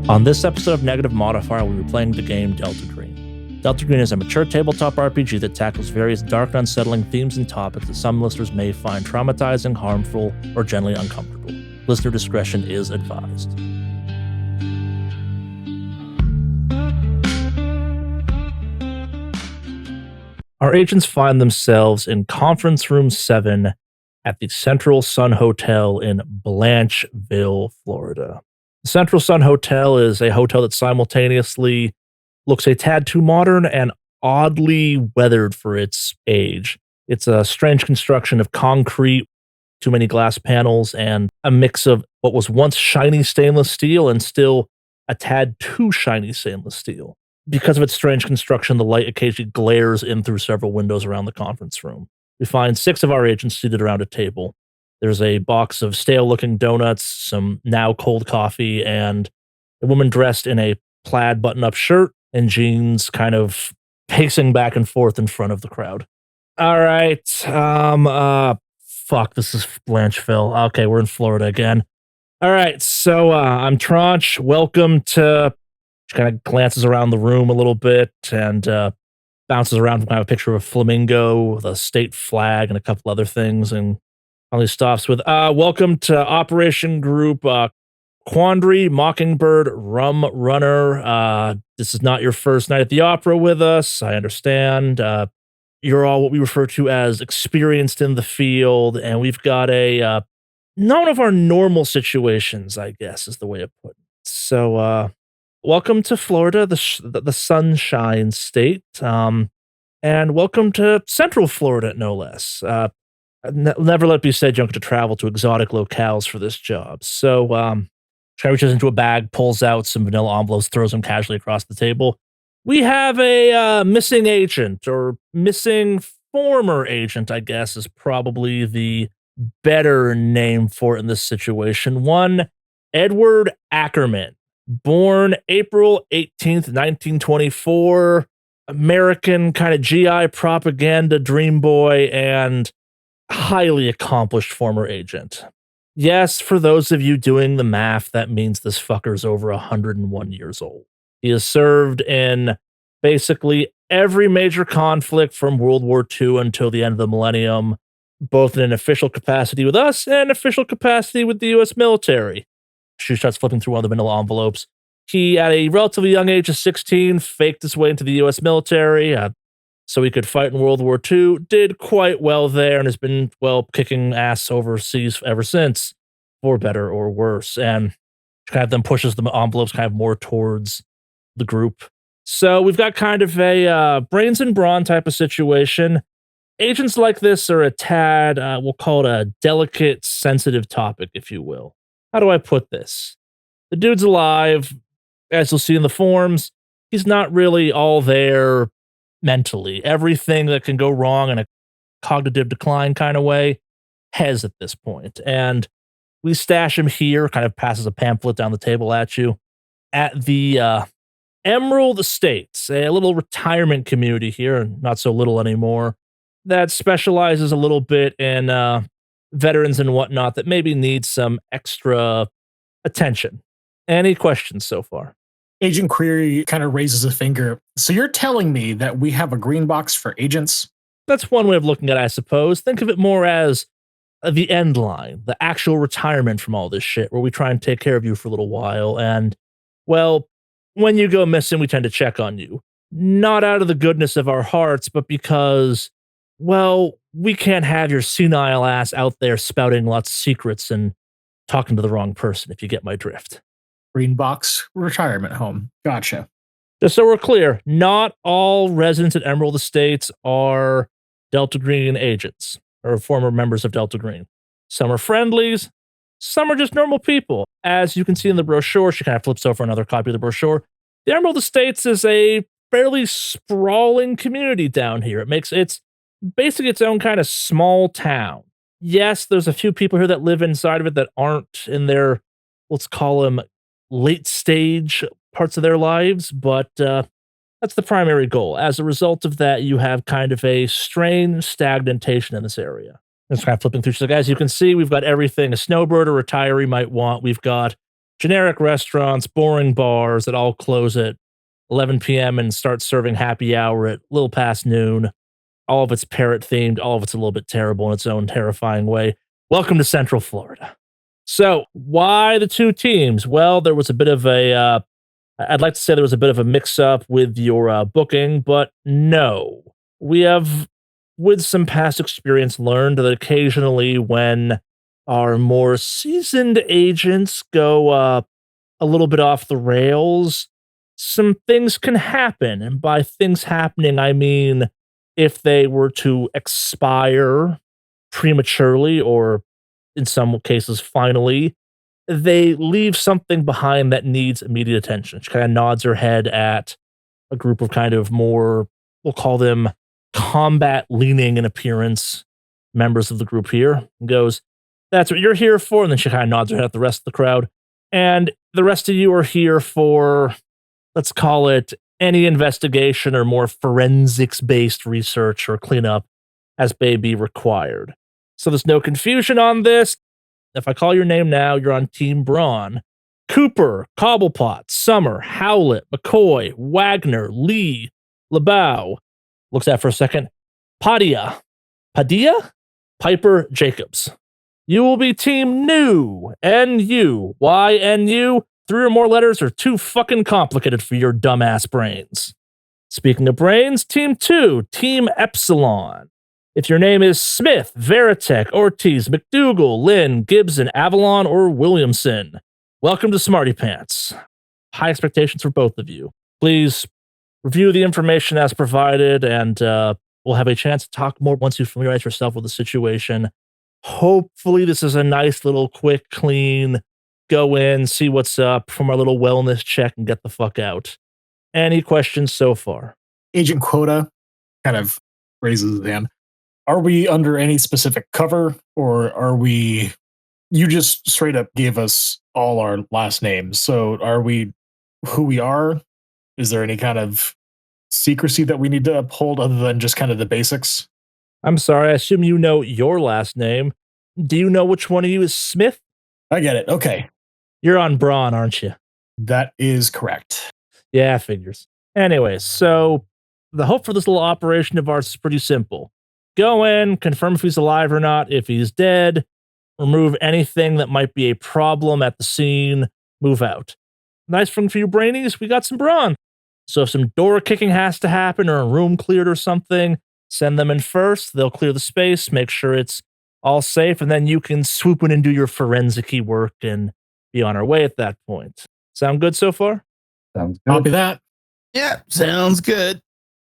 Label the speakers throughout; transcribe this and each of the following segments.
Speaker 1: On this episode of Negative Modifier, we'll be playing the game Deltagreen. Deltagreen is a mature tabletop RPG that tackles various dark and unsettling themes and topics that some listeners may find traumatizing, harmful, or generally uncomfortable. Listener discretion is advised. Our agents find themselves in Conference Room 7 at the Central Sun Hotel in Blancheville, Florida. The Central Sun Hotel is a hotel that simultaneously looks a tad too modern and oddly weathered for its age. It's a strange construction of concrete, too many glass panels, and a mix of what was once shiny stainless steel and still a tad too shiny stainless steel. Because of its strange construction, the light occasionally glares in through several windows around the conference room. We find 6 of our agents seated around a table. There's a box of stale-looking donuts, some now cold coffee, and a woman dressed in a plaid button-up shirt and jeans kind of pacing back and forth in front of the crowd. All right. Fuck, this is Blancheville. Okay, we're in Florida again. All right, so I'm Tranche. Welcome to... She kind of glances around the room a little bit and bounces around from kind of a picture of a flamingo, the state flag, and a couple other things, and finally stops with, welcome to Operation Group Quandary, Mockingbird, Rum Runner. This is not your first night at the opera with us. I understand. You're all what we refer to as experienced in the field, and we've got a none of our normal situations, I guess, is the way to put it. So, welcome to Florida, the Sunshine State, and welcome to Central Florida, no less. Never let it be said you don't get to travel to exotic locales for this job. So, she reaches into a bag, pulls out some vanilla envelopes, throws them casually across the table. We have a missing agent, or missing former agent, I guess, is probably the better name for it in this situation. One, Edward Ackerman, born April 18th, 1924, American kind of GI propaganda dream boy, and highly accomplished former agent. Yes, for those of you doing the math, that means this fucker's over 101 years old. He has served in basically every major conflict from World War II until the end of the millennium, both in an official capacity with us and official capacity with the US military. She starts flipping through one of the vanilla envelopes. He, at a relatively young age of 16, faked his way into the US military, so he could fight in World War II, did quite well there, and has been, well, kicking ass overseas ever since, for better or worse. And kind of then pushes the envelopes kind of more towards the group. So we've got kind of a brains and brawn type of situation. Agents like this are a tad, we'll call it a delicate, sensitive topic, if you will. How do I put this? The dude's alive. As you'll see in the forms, he's not really all there mentally. Everything that can go wrong in a cognitive decline kind of way has at this point. And we stash him here, kind of passes a pamphlet down the table at you, at the Emerald Estates, a little retirement community here, not so little anymore, that specializes a little bit in veterans and whatnot that maybe need some extra attention. Any questions so far?
Speaker 2: Agent Query kind of raises a finger. So you're telling me that we have a green box for agents?
Speaker 1: That's one way of looking at it, I suppose. Think of it more as the end line, the actual retirement from all this shit, where we try and take care of you for a little while. And, well, when you go missing, we tend to check on you. Not out of the goodness of our hearts, but because, well, we can't have your senile ass out there spouting lots of secrets and talking to the wrong person, if you get my drift.
Speaker 2: Green box retirement home. Gotcha.
Speaker 1: Just so we're clear, not all residents at Emerald Estates are Deltagreen agents or former members of Deltagreen. Some are friendlies, some are just normal people. As you can see in the brochure, she kind of flips over another copy of the brochure. The Emerald Estates is a fairly sprawling community down here. It's basically its own kind of small town. Yes, there's a few people here that live inside of it that aren't in their, let's call them, late stage parts of their lives, but that's the primary goal. As a result of that, you have kind of a strange stagnation in this area. Just kind of flipping through. So, guys, you can see we've got everything a snowbird or retiree might want. We've got generic restaurants, boring bars that all close at 11 p.m. and start serving happy hour at a little past noon. All of it's parrot themed, all of it's a little bit terrible in its own terrifying way. Welcome to Central Florida. So, why the two teams? Well, there was a bit of I'd like to say there was a bit of a mix up with your booking, but no. We have, with some past experience, learned that occasionally when our more seasoned agents go a little bit off the rails, some things can happen. And by things happening, I mean if they were to expire prematurely or in some cases finally, they leave something behind that needs immediate attention. She kind of nods her head at a group of kind of more, we'll call them combat leaning in appearance members of the group here, and goes, "That's what you're here for." And then she kind of nods her head at the rest of the crowd. And the rest of you are here for, let's call it, any investigation or more forensics based research or cleanup as may be required. So there's no confusion on this. If I call your name now, you're on Team Braun. Cooper, Cobblepot, Summer, Howlett, McCoy, Wagner, Lee, LeBow. Looks at for a second. Padilla, Piper, Jacobs. You will be Team New. N-U. Why N-U? 3 or more letters are too fucking complicated for your dumbass brains. Speaking of brains, Team 2, Team Epsilon. If your name is Smith, Veritek, Ortiz, McDougal, Lynn, Gibson, Avalon, or Williamson, welcome to Smarty Pants. High expectations for both of you. Please review the information as provided, and we'll have a chance to talk more once you familiarize yourself with the situation. Hopefully this is a nice little quick, clean, go in, see what's up, from our little wellness check, and get the fuck out. Any questions so far?
Speaker 2: Agent Quota kind of raises his hand. Are we under any specific cover, or are we... You just straight up gave us all our last names, so are we who we are? Is there any kind of secrecy that we need to uphold other than just kind of the basics?
Speaker 1: I'm sorry, I assume you know your last name. Do you know which one of you is Smith?
Speaker 2: I get it. Okay.
Speaker 1: You're on Braun, aren't you?
Speaker 2: That is correct.
Speaker 1: Yeah, figures. Anyways, so the hope for this little operation of ours is pretty simple. Go in, confirm if he's alive or not. If he's dead, remove anything that might be a problem at the scene, move out. Nice thing for you brainies, we got some Braun. So if some door kicking has to happen or a room cleared or something, send them in first. They'll clear the space, make sure it's all safe, and then you can swoop in and do your forensic-y work and be on our way at that point. Sound good so far?
Speaker 3: Sounds good.
Speaker 2: Copy that.
Speaker 4: Yeah, sounds good.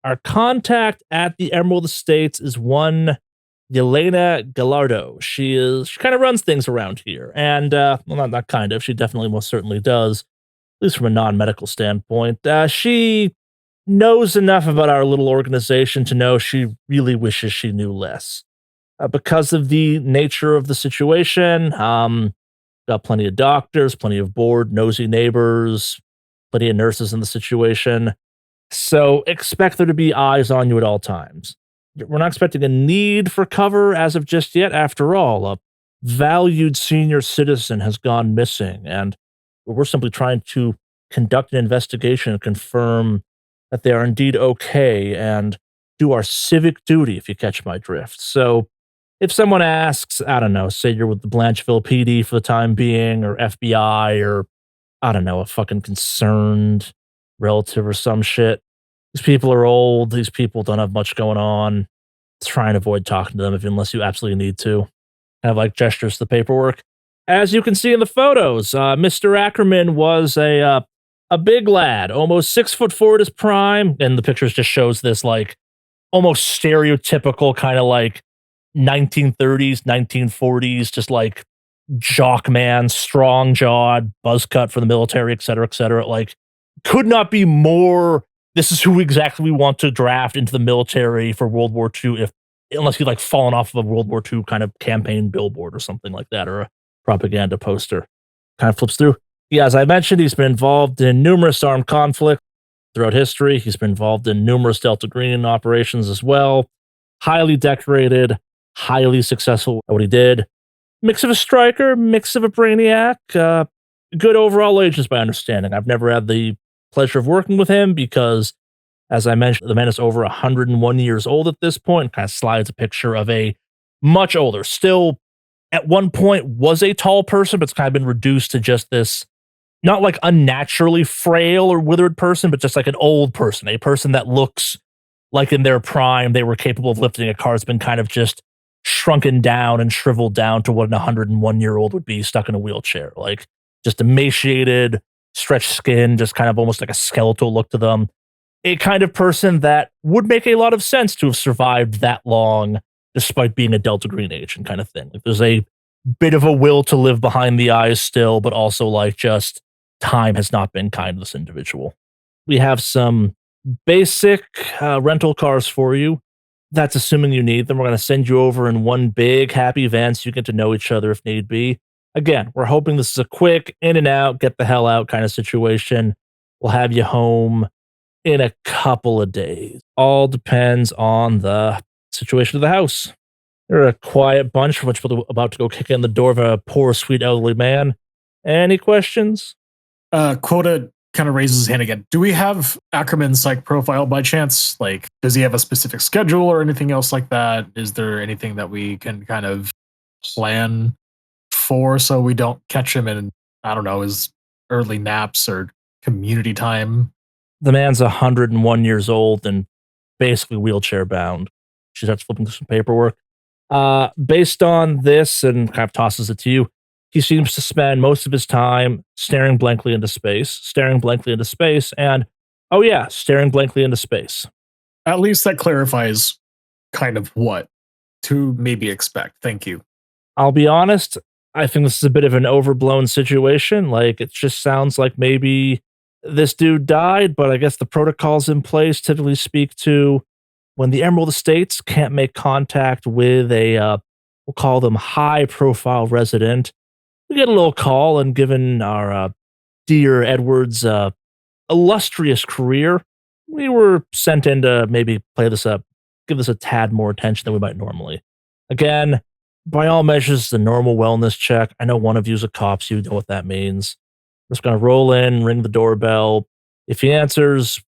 Speaker 1: Our contact at the Emerald Estates is one Yelena Gallardo. She kind of runs things around here. And, well, not kind of, she definitely most certainly does, at least from a non-medical standpoint. She knows enough about our little organization to know she really wishes she knew less. Because of the nature of the situation, got plenty of doctors, plenty of bored, nosy neighbors, plenty of nurses in the situation. So expect there to be eyes on you at all times. We're not expecting a need for cover as of just yet. After all, a valued senior citizen has gone missing, and we're simply trying to conduct an investigation and confirm that they are indeed okay and do our civic duty, if you catch my drift. So if someone asks, I don't know, say you're with the Blancheville PD for the time being, or FBI, or I don't know, a fucking concerned relative or some shit. These people are old. These people don't have much going on. Try and avoid talking to them unless you absolutely need to. Kind of like gestures to the paperwork. As you can see in the photos, Mr. Ackerman was a big lad, almost 6'4" at his prime. And the pictures just shows this like almost stereotypical kind of like 1930s, 1940s, just like jock man, strong jawed, buzz cut for the military, et cetera, like could not be more. This is who exactly we want to draft into the military for World War II, unless he'd like fallen off of a World War II kind of campaign billboard or something like that, or a propaganda poster. Kind of flips through. Yeah, as I mentioned, he's been involved in numerous armed conflicts throughout history. He's been involved in numerous deltagreen operations as well. Highly decorated, highly successful at what he did. Mix of a striker, mix of a brainiac. good overall age is my understanding. I've never had the pleasure of working with him because, as I mentioned, the man is over 101 years old at this point. Kind of slides a picture of a much older, still at one point was a tall person, but it's kind of been reduced to just this, not like unnaturally frail or withered person, but just like an old person, a person that looks like in their prime they were capable of lifting a car. It's been kind of just shrunken down and shriveled down to what an 101-year-old would be stuck in a wheelchair. Like just emaciated, stretched skin, just kind of almost like a skeletal look to them. A kind of person that would make a lot of sense to have survived that long despite being a deltagreen agent kind of thing. Like there's a bit of a will to live behind the eyes still, but also like just time has not been kind to this individual. We have some basic rental cars for you. That's assuming you need them. We're going to send you over in one big happy van so you get to know each other if need be. Again, we're hoping this is a quick in and out, get the hell out kind of situation. We'll have you home in a couple of days. All depends on the situation of the house. You're a quiet bunch for which we're about to go kick in the door of a poor, sweet elderly man. Any questions?
Speaker 2: Quota kind of raises his hand again. Do we have Ackerman's psych profile by chance? Like, does he have a specific schedule or anything else like that? Is there anything that we can kind of plan for so we don't catch him in, I don't know, his early naps or community time?
Speaker 1: The man's 101 years old and basically wheelchair bound. She starts flipping through some paperwork. Based on this, and kind of tosses it to you, he seems to spend most of his time staring blankly into space, and, oh yeah, staring blankly into space.
Speaker 2: At least that clarifies kind of what to maybe expect. Thank you.
Speaker 1: I'll be honest, I think this is a bit of an overblown situation. Like, it just sounds like maybe this dude died, but I guess the protocols in place typically speak to when the Emerald Estates can't make contact with a, we'll call them high-profile resident. We get a little call, and given our dear Edward's illustrious career, we were sent in to maybe play this up, give this a tad more attention than we might normally. Again, by all measures, it's a normal wellness check. I know one of you's a cop, so you know what that means. We're just going to roll in, ring the doorbell. If he answers,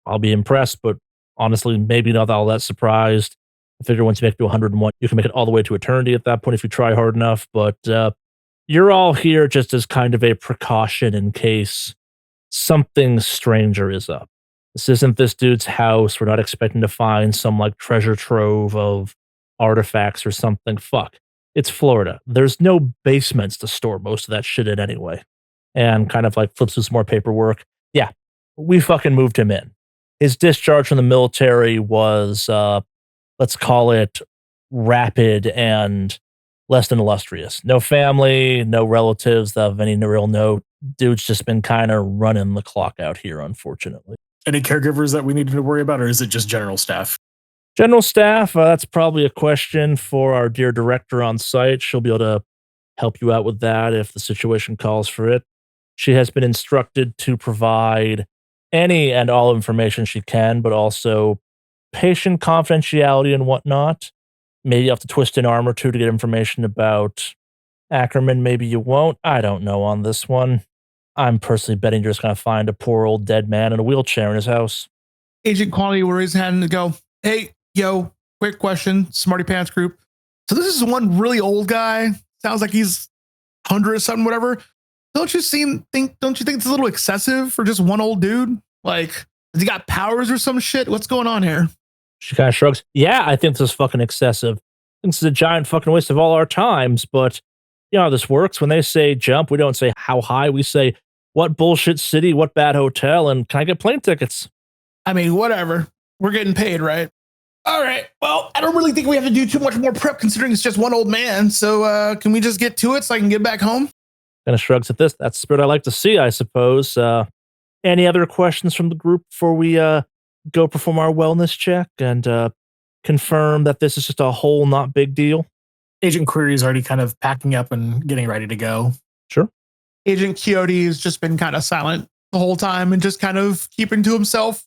Speaker 1: I'll be impressed, but honestly, maybe not all that surprised. I figure once you make it to 101, you can make it all the way to eternity at that point if you try hard enough. But you're all here just as kind of a precaution in case something stranger is up. This isn't this dude's house. We're not expecting to find some like treasure trove of artifacts or something. Fuck. It's Florida. There's no basements to store most of that shit in anyway. And kind of like flips through some more paperwork. Yeah, we fucking moved him in. His discharge from the military was, let's call it rapid and less than illustrious. No family, no relatives of any real note. Dude's just been kind of running the clock out here, unfortunately.
Speaker 2: Any caregivers that we need to worry about, or is it just general staff?
Speaker 1: General staff, that's probably a question for our dear director on site. She'll be able to help you out with that if the situation calls for it. She has been instructed to provide any and all information she can, but also patient confidentiality and whatnot. Maybe you have to twist an arm or two to get information about Ackerman. Maybe you won't. I don't know on this one. I'm personally betting you're just going to find a poor old dead man in a wheelchair in his house.
Speaker 4: Agent Quality will raise his hand and go, hey, yo, quick question, Smarty Pants group. So this is one really old guy. Sounds like he's 100 or something, whatever. Don't you think it's a little excessive for just one old dude? Like, has he got powers or some shit? What's going on here?
Speaker 1: She kind of shrugs. Yeah, I think this is fucking excessive. I think this is a giant fucking waste of all our times, but you know how this works. When they say jump, we don't say how high. We say, what bullshit city, what bad hotel, and can I get plane tickets?
Speaker 4: I mean, whatever. We're getting paid, right? All right. Well, I don't really think we have to do too much more prep considering it's just one old man. So can we just get to it so I can get back home?
Speaker 1: Kind of shrugs at this. That's the spirit I like to see, I suppose. Any other questions from the group before we go perform our wellness check and confirm that this is just a whole not big deal?
Speaker 2: Agent Query is already kind of packing up and getting ready to go.
Speaker 1: Sure.
Speaker 4: Agent Quixote has just been kind of silent the whole time and just kind of keeping to himself,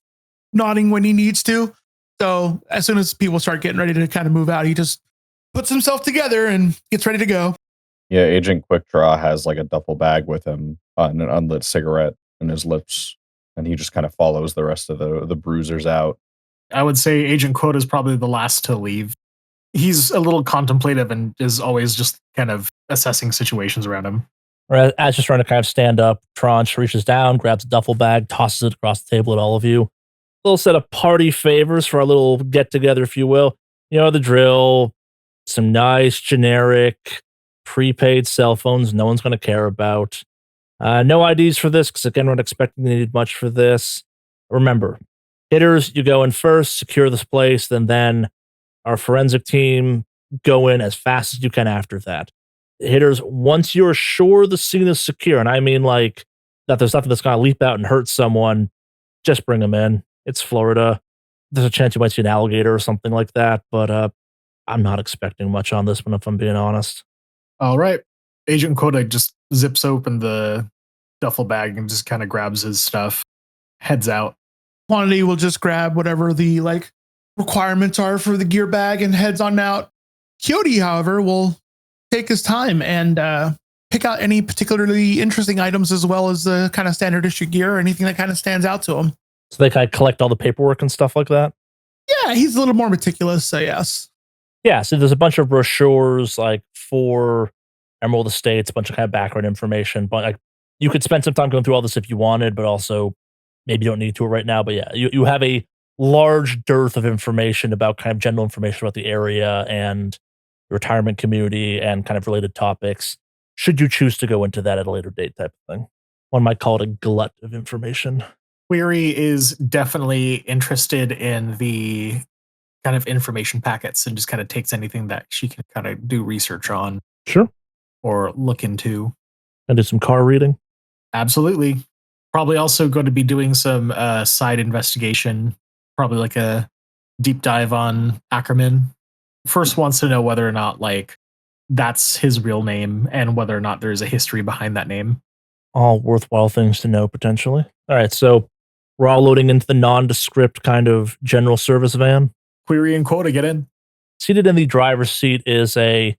Speaker 4: nodding when he needs to. So as soon as people start getting ready to kind of move out, he just puts himself together and gets ready to go.
Speaker 3: Yeah, Agent Quick Draw has like a duffel bag with him and an unlit cigarette in his lips, and he just kind of follows the rest of the bruisers out.
Speaker 2: I would say Agent Quote is probably the last to leave. He's a little contemplative and is always just kind of assessing situations around him.
Speaker 1: Or as just trying to kind of stand up, Tranche reaches down, grabs a duffel bag, tosses it across the table at all of you. Little set of party favors for our little get together, if you will. You know the drill. Some nice generic prepaid cell phones no one's going to care about. No IDs for this because again, we're not expecting to need much for this. Remember, hitters, you go in first, secure this place, then our forensic team go in as fast as you can after that. Hitters, once you're sure the scene is secure, and I mean like that there's nothing that's going to leap out and hurt someone, just bring them in. It's Florida. There's a chance you might see an alligator or something like that, but I'm not expecting much on this one if I'm being honest.
Speaker 2: All right. Agent Kodak just zips open the duffel bag and just kind of grabs his stuff, heads out.
Speaker 4: Quantity will just grab whatever the like requirements are for the gear bag and heads on out. Coyote, however, will take his time and pick out any particularly interesting items as well as the kind of standard issue gear or anything that kind of stands out to him.
Speaker 1: So they kind of collect all the paperwork and stuff like that?
Speaker 4: Yeah, he's a little more meticulous, so yes.
Speaker 1: Yeah, so there's a bunch of brochures like for Emerald Estates, a bunch of kind of background information. But like you could spend some time going through all this if you wanted, but also maybe you don't need to right now. But yeah, you have a large dearth of information about kind of general information about the area and the retirement community and kind of related topics. Should you choose to go into that at a later date type of thing. One might call it a glut of information.
Speaker 2: Query is definitely interested in the kind of information packets and just kind of takes anything that she can kind of do research on.
Speaker 1: Sure.
Speaker 2: Or look into.
Speaker 1: And do some car reading.
Speaker 2: Absolutely. Probably also going to be doing some side investigation, probably like a deep dive on Ackerman. First wants to know whether or not like that's his real name and whether or not there's a history behind that name.
Speaker 1: All worthwhile things to know potentially. All right, so we're all loading into the nondescript kind of general service van.
Speaker 2: Query and Quota, get in.
Speaker 1: Seated in the driver's seat is a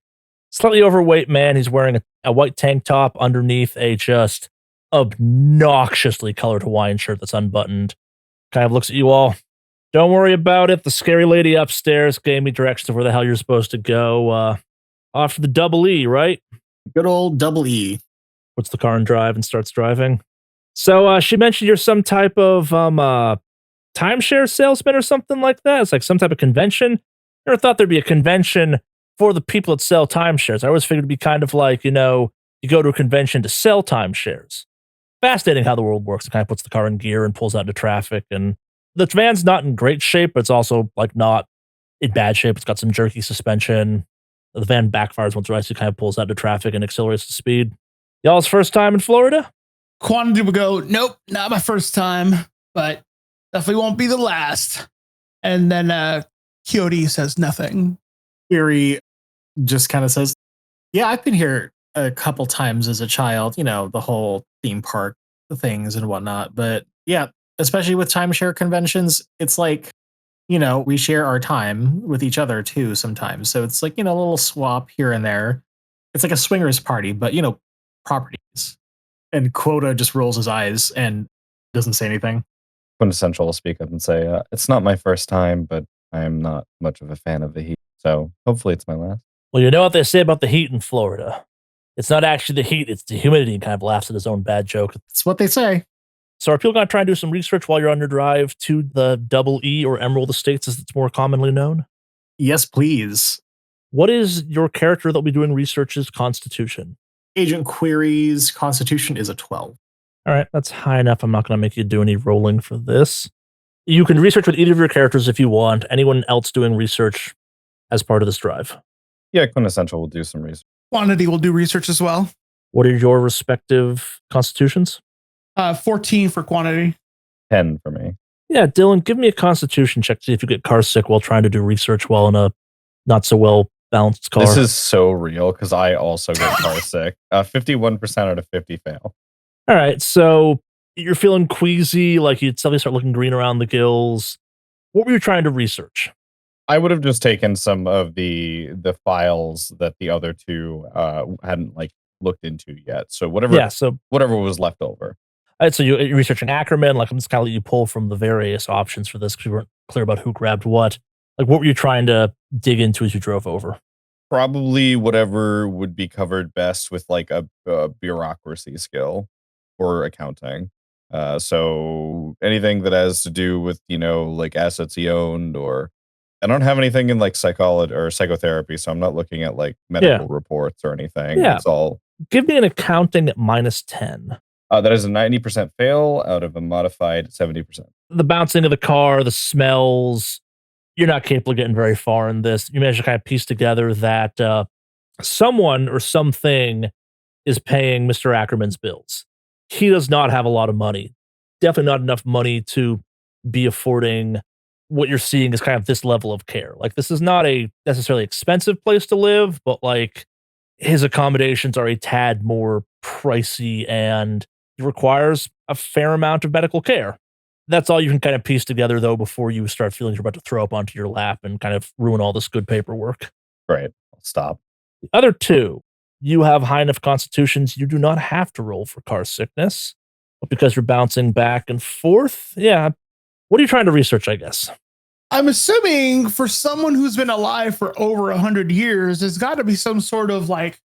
Speaker 1: slightly overweight man. He's wearing a white tank top underneath a just obnoxiously colored Hawaiian shirt that's unbuttoned. Kind of looks at you all. Don't worry about it. The scary lady upstairs gave me directions of where the hell you're supposed to go. Off to the double E, right?
Speaker 2: Good old double E.
Speaker 1: Puts the car in drive and starts driving. So she mentioned you're some type of timeshare salesman or something like that. It's like some type of convention. Never thought there'd be a convention for the people that sell timeshares. I always figured it'd be kind of like, you know, you go to a convention to sell timeshares. Fascinating how the world works. It kind of puts the car in gear and pulls out into traffic. And the van's not in great shape, but it's also like not in bad shape. It's got some jerky suspension. The van backfires once or twice. It kind of pulls out into traffic and accelerates the speed. Y'all's first time in Florida?
Speaker 4: Quantity will go, nope, not my first time, but definitely won't be the last. And then Coyote says nothing.
Speaker 2: Query just kind of says, yeah, I've been here a couple times as a child, you know, the whole theme park things and whatnot. But yeah, especially with timeshare conventions, it's like, you know, we share our time with each other too sometimes. So it's like, you know, a little swap here and there. It's like a swingers party, but, you know, properties. And Quota just rolls his eyes and doesn't say anything.
Speaker 3: Quintessential will speak up and say, it's not my first time, but I am not much of a fan of the heat. So hopefully it's my last.
Speaker 1: Well, you know what they say about the heat in Florida. It's not actually the heat, it's the humidity, and kind of laughs at his own bad joke.
Speaker 2: That's what they say.
Speaker 1: So are people going to try and do some research while you're on your drive to the Double E or Emerald Estates as it's more commonly known?
Speaker 2: Yes, please.
Speaker 1: What is your character that will be doing research's constitution?
Speaker 2: Agent Query's constitution is a 12.
Speaker 1: All right, that's high enough. I'm not going to make you do any rolling for this. You can research with either of your characters if you want. Anyone else doing research as part of this drive?
Speaker 3: Yeah, Quintessential will do some research.
Speaker 4: Quantity will do research as well.
Speaker 1: What are your respective constitutions?
Speaker 4: 14 for Quantity.
Speaker 3: 10 for me.
Speaker 1: Yeah, Dylan, give me a constitution check to see if you get car sick while trying to do research while in a not so well balanced car.
Speaker 3: This is so real because I also get car sick. 51% out of 50 fail.
Speaker 1: All right, so you're feeling queasy, like you'd suddenly start looking green around the gills. What were you trying to research?
Speaker 3: I would have just taken some of the files that the other two hadn't like looked into yet. So
Speaker 1: Yeah, so
Speaker 3: whatever was left over.
Speaker 1: so you're researching Ackerman. Like I'm just kind of let you pull from the various options for this because we weren't clear about who grabbed what. Like what were you trying to dig into as you drove over?
Speaker 3: Probably whatever would be covered best with like a bureaucracy skill or accounting. So anything that has to do with, like assets he owned, or I don't have anything in like psychology or psychotherapy, so I'm not looking at like medical reports or anything.
Speaker 1: Yeah.
Speaker 3: It's all
Speaker 1: Give me an accounting at -10.
Speaker 3: that is a 90% fail out of a modified 70%.
Speaker 1: The bouncing of the car, the smells, you're not capable of getting very far in this. You manage to kind of piece together that someone or something is paying Mr. Ackerman's bills. He does not have a lot of money. Definitely not enough money to be affording what you're seeing is kind of this level of care. Like this is not a necessarily expensive place to live, but like his accommodations are a tad more pricey and it requires a fair amount of medical care. That's all you can kind of piece together, though, before you start feeling you're about to throw up onto your lap and kind of ruin all this good paperwork.
Speaker 3: Right. I'll stop.
Speaker 1: The other two, you have high enough constitutions, you do not have to roll for car sickness. But because you're bouncing back and forth, yeah. What are you trying to research, I guess?
Speaker 4: I'm assuming for someone who's been alive for over 100 years, there's got to be some sort of like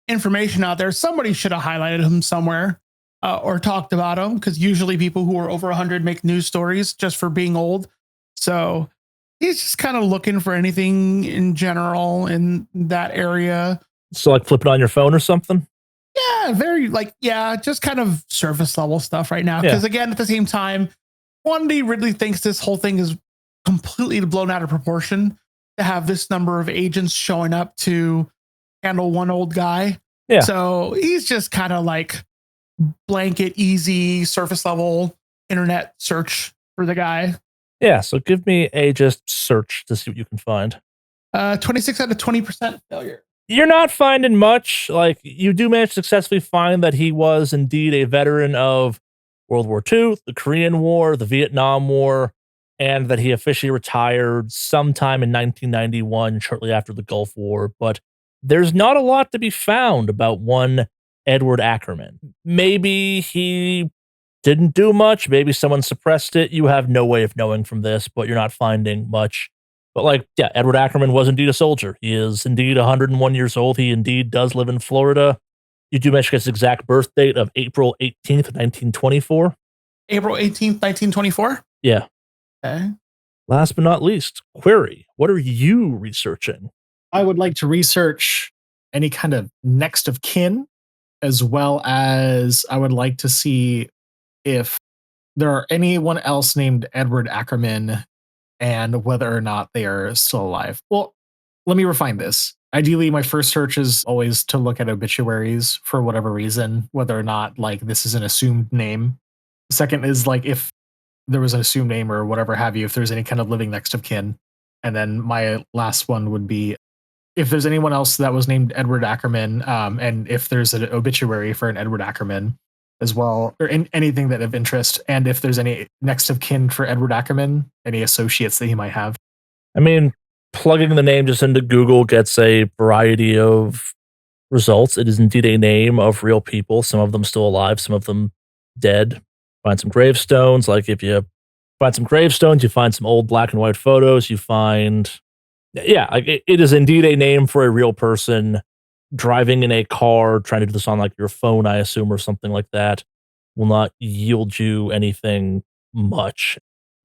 Speaker 4: information out there. Somebody should have highlighted him somewhere. Or talked about them, because usually people who are over 100 make news stories just for being old. So he's just kind of looking for anything in general in that area.
Speaker 1: So like flip it on your phone or something?
Speaker 4: Yeah, very just kind of surface level stuff right now. Because again, at the same time, Wandy Ridley thinks this whole thing is completely blown out of proportion to have this number of agents showing up to handle one old guy.
Speaker 1: Yeah.
Speaker 4: So he's just kind of like blanket, easy, surface level internet search for the guy.
Speaker 1: Yeah, so give me a just search to see what you can find.
Speaker 4: 26 out of 20% failure.
Speaker 1: You're not finding much. Like, you do manage to successfully find that he was indeed a veteran of World War II, the Korean War, the Vietnam War, and that he officially retired sometime in 1991, shortly after the Gulf War. But there's not a lot to be found about one Edward Ackerman. Maybe he didn't do much. Maybe someone suppressed it. You have no way of knowing from this, but you're not finding much. But Edward Ackerman was indeed a soldier. He is indeed 101 years old. He indeed does live in Florida. You do mention his exact birth date of April 18th, 1924.
Speaker 4: April 18th, 1924?
Speaker 1: Yeah.
Speaker 4: Okay.
Speaker 1: Last but not least, query. What are you researching?
Speaker 2: I would like to research any kind of next of kin, as well as I would like to see if there are anyone else named Edward Ackerman and whether or not they are still alive. Well, let me refine this. Ideally, my first search is always to look at obituaries for whatever reason, whether or not this is an assumed name. Second is if there was an assumed name or whatever have you, if there's any kind of living next of kin. And then my last one would be if there's anyone else that was named Edward Ackerman, and if there's an obituary for an Edward Ackerman as well, or anything that of interest, and if there's any next of kin for Edward Ackerman, any associates that he might have.
Speaker 1: I mean, plugging the name just into Google gets a variety of results. It is indeed a name of real people, some of them still alive, some of them dead. Find some gravestones. Like if you find some gravestones, you find some old black and white photos, you find... Yeah, it is indeed a name for a real person driving in a car, trying to do this on your phone, I assume, or something like that, will not yield you anything much.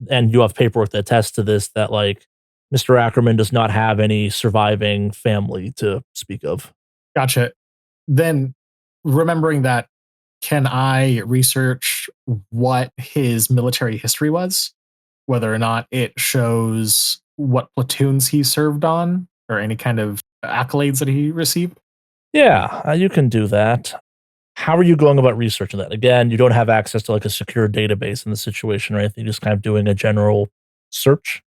Speaker 1: And you have paperwork that attests to this, that Mr. Ackerman does not have any surviving family to speak of.
Speaker 2: Gotcha. Then, remembering that, can I research what his military history was? Whether or not it shows what platoons he served on or any kind of accolades that he received?
Speaker 1: Yeah, you can do that. How are you going about researching that? Again, you don't have access to a secure database in the situation or anything. You're just kind of doing a general search.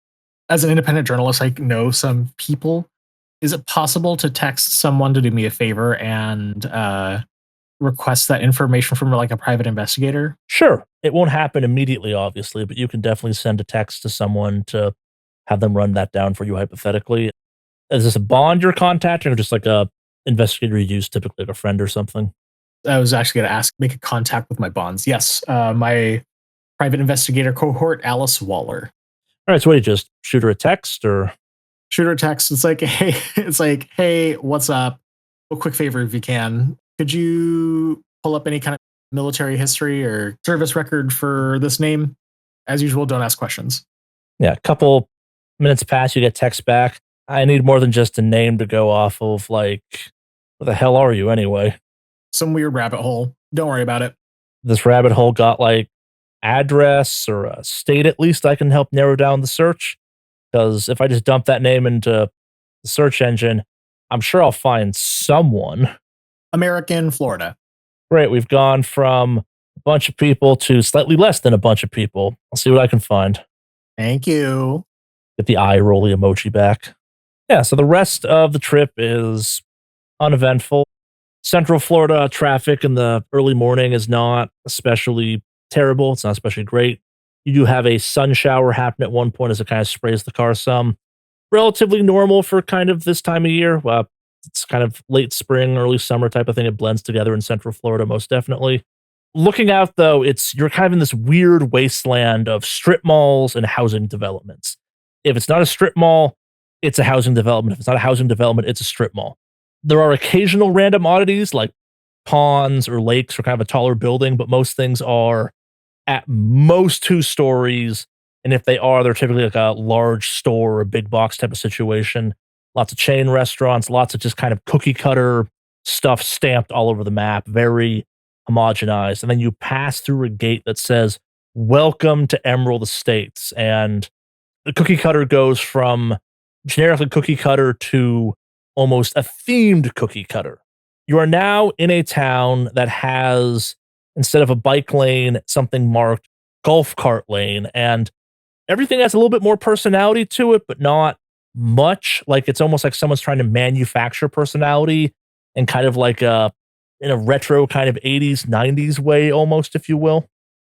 Speaker 2: As an independent journalist, I know some people. Is it possible to text someone to do me a favor and request that information from a private investigator?
Speaker 1: Sure. It won't happen immediately, obviously, but you can definitely send a text to someone to have them run that down for you hypothetically. Is this a bond you're contacting or just like a investigator you use, typically like a friend or something?
Speaker 2: I was actually going to make a contact with my bonds. Yes, my private investigator cohort, Alice Waller.
Speaker 1: All right, so what do you just shoot her a text or?
Speaker 2: Shoot her a text. It's like, hey, what's up? A quick favor if you can. Could you pull up any kind of military history or service record for this name? As usual, don't ask questions.
Speaker 1: Yeah, a couple minutes pass, you get text back. I need more than just a name to go off of. Like, what the hell are you anyway?
Speaker 2: Some weird rabbit hole. Don't worry about it.
Speaker 1: This rabbit hole got like address or a state at least I can help narrow down the search. Because if I just dump that name into the search engine, I'm sure I'll find someone.
Speaker 2: American, Florida.
Speaker 1: Great, we've gone from a bunch of people to slightly less than a bunch of people. I'll see what I can find.
Speaker 2: Thank you.
Speaker 1: Get the eye rolly emoji back. Yeah, so the rest of the trip is uneventful. Central Florida traffic in the early morning is not especially terrible. It's not especially great. You do have a sun shower happen at one point as it kind of sprays the car some. Relatively normal for kind of this time of year. It's kind of late spring, early summer type of thing. It blends together in Central Florida, most definitely. Looking out, though, you're kind of in this weird wasteland of strip malls and housing developments. If it's not a strip mall, it's a housing development. If it's not a housing development, it's a strip mall. There are occasional random oddities like ponds or lakes or kind of a taller building, but most things are at most 2 stories. And if they are, they're typically like a large store or a big box type of situation. Lots of chain restaurants, lots of just kind of cookie cutter stuff stamped all over the map, very homogenized. And then you pass through a gate that says, "Welcome to Emerald Estates." And the cookie cutter goes from generically cookie cutter to almost a themed cookie cutter. You are now in a town that has, instead of a bike lane, something marked golf cart lane. And everything has a little bit more personality to it, but not much. Like it's almost like someone's trying to manufacture personality and kind of like in a retro kind of 80s, 90s way almost, if you will.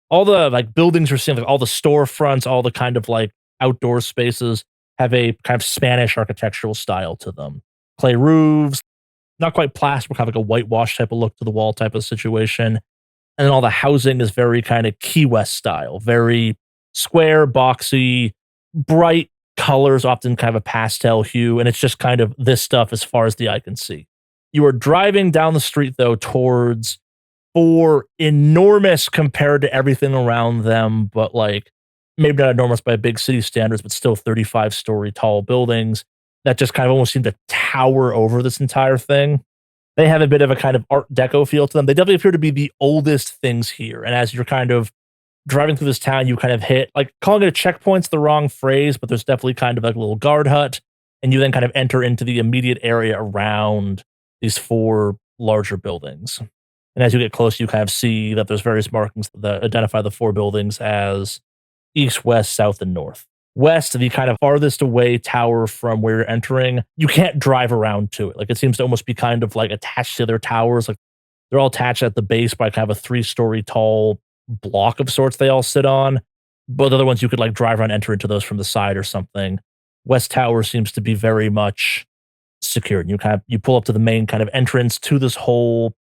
Speaker 1: All the like buildings you're seeing, like all the storefronts, all the kind of like outdoor spaces have a kind of Spanish architectural style to them. Clay roofs, not quite plaster, kind of like a whitewash type of look to the wall type of situation. And then all the housing is very kind of Key West style, very square, boxy, bright colors, often kind of a pastel hue. And it's just kind of this stuff as far as the eye can see. You are driving down the street, though, towards 4 enormous compared to everything around them, but like maybe not enormous by big city standards, but still 35-story tall buildings that just kind of almost seem to tower over this entire thing. They have a bit of a kind of Art Deco feel to them. They definitely appear to be the oldest things here. And as you're kind of driving through this town, you kind of hit, like calling it a checkpoint's the wrong phrase, but there's definitely kind of like a little guard hut. And you then kind of enter into the immediate area around these 4 larger buildings. And as you get close, you kind of see that there's various markings that identify the 4 buildings as east, west, south, and north. West, the kind of farthest away tower from where you're entering, you can't drive around to it. Like it seems to almost be kind of like attached to their towers. Like they're all attached at the base by kind of a 3-story tall block of sorts they all sit on. But the other ones you could like drive around, enter into those from the side or something. West Tower seems to be very much secured. You pull up to the main kind of entrance to this whole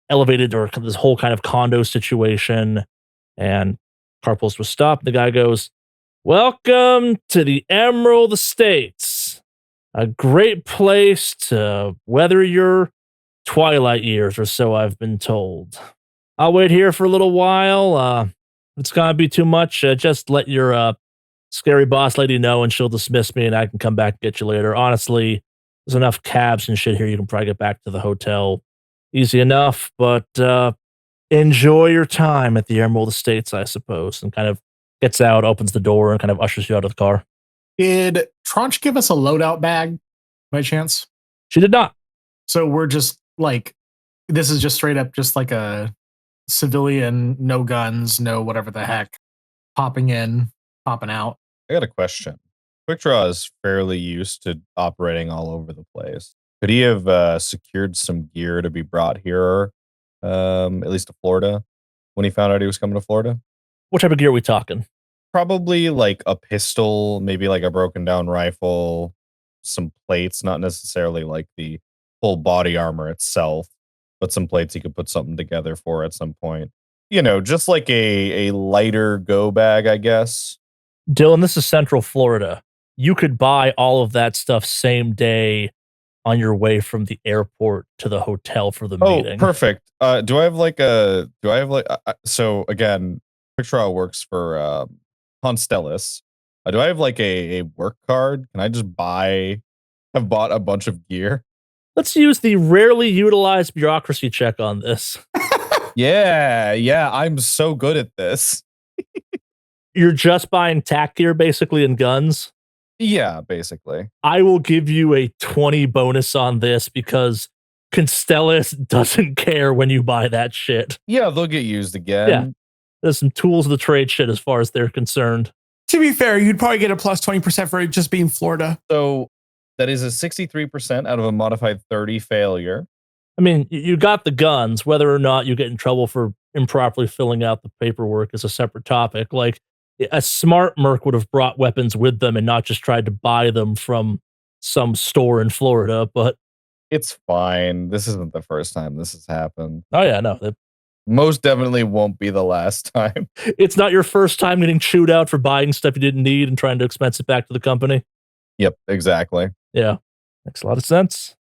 Speaker 1: elevated or this whole kind of condo situation, and car pulls to a stop. The guy goes, "Welcome to the Emerald Estates. A great place to weather your twilight years, or so I've been told. I'll wait here for a little while. If it's gonna be too much, just let your scary boss lady know and she'll dismiss me and I can come back and get you later. Honestly, there's enough cabs and shit here. You can probably get back to the hotel easy enough, but enjoy your time at the Emerald Estates, I suppose." And kind of gets out, opens the door, and kind of ushers you out of the car.
Speaker 2: Did Tranche give us a loadout bag by chance?
Speaker 1: She did not.
Speaker 2: So we're just like, this is just straight up just like a civilian, no guns, no whatever the heck, popping in, popping out.
Speaker 3: I got a question. Quick Draw is fairly used to operating all over the place. Could he have secured some gear to be brought here, at least to Florida, when he found out he was coming to Florida?
Speaker 1: What type of gear are we talking?
Speaker 3: Probably like a pistol, maybe like a broken down rifle, some plates, not necessarily like the full body armor itself, but some plates you could put something together for at some point. Just like a lighter go bag, I guess.
Speaker 1: Dylan, this is Central Florida. You could buy all of that stuff same day on your way from the airport to the hotel for the meeting.
Speaker 3: Perfect. So again, Picture works for Constellus. Do I have like a work card? Can I just have bought a bunch of gear?
Speaker 1: Let's use the rarely utilized bureaucracy check on this.
Speaker 3: Yeah, I'm so good at this.
Speaker 1: You're just buying tack gear basically and guns?
Speaker 3: Yeah, basically.
Speaker 1: I will give you a 20 bonus on this because Constellus doesn't care when you buy that shit.
Speaker 3: Yeah, they'll get used again.
Speaker 1: Yeah. There's some tools of the trade shit as far as they're concerned.
Speaker 4: To be fair, you'd probably get a plus 20% for it just being Florida.
Speaker 3: So that is a 63% out of a modified 30 failure.
Speaker 1: I mean, you got the guns. Whether or not you get in trouble for improperly filling out the paperwork is a separate topic. Like, a smart merc would have brought weapons with them and not just tried to buy them from some store in Florida, but
Speaker 3: it's fine. This isn't the first time this has happened.
Speaker 1: Oh yeah, no.
Speaker 3: Most definitely won't be the last time.
Speaker 1: It's not your first time getting chewed out for buying stuff you didn't need and trying to expense it back to the company.
Speaker 3: Yep, exactly.
Speaker 1: Yeah, makes a lot of sense.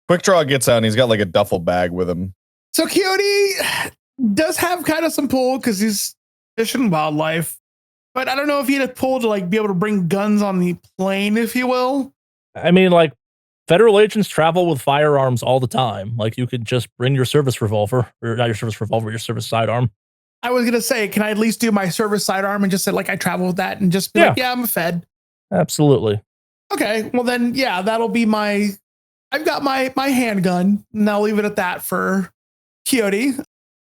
Speaker 3: Quick Draw gets out and he's got like a duffel bag with him.
Speaker 4: So Coyote does have kind of some pull because he's fishing wildlife. But I don't know if he had a pull to like be able to bring guns on the plane, if you will.
Speaker 1: I mean, like, federal agents travel with firearms all the time. Like, you could just bring your service revolver, or not your service revolver, your service sidearm.
Speaker 4: I was gonna say, can I at least do my service sidearm and just say like I travel with that and just be like, yeah, I'm a Fed.
Speaker 1: Absolutely.
Speaker 4: Okay, well then, yeah, that'll be I've got my handgun, and I'll leave it at that for Coyote.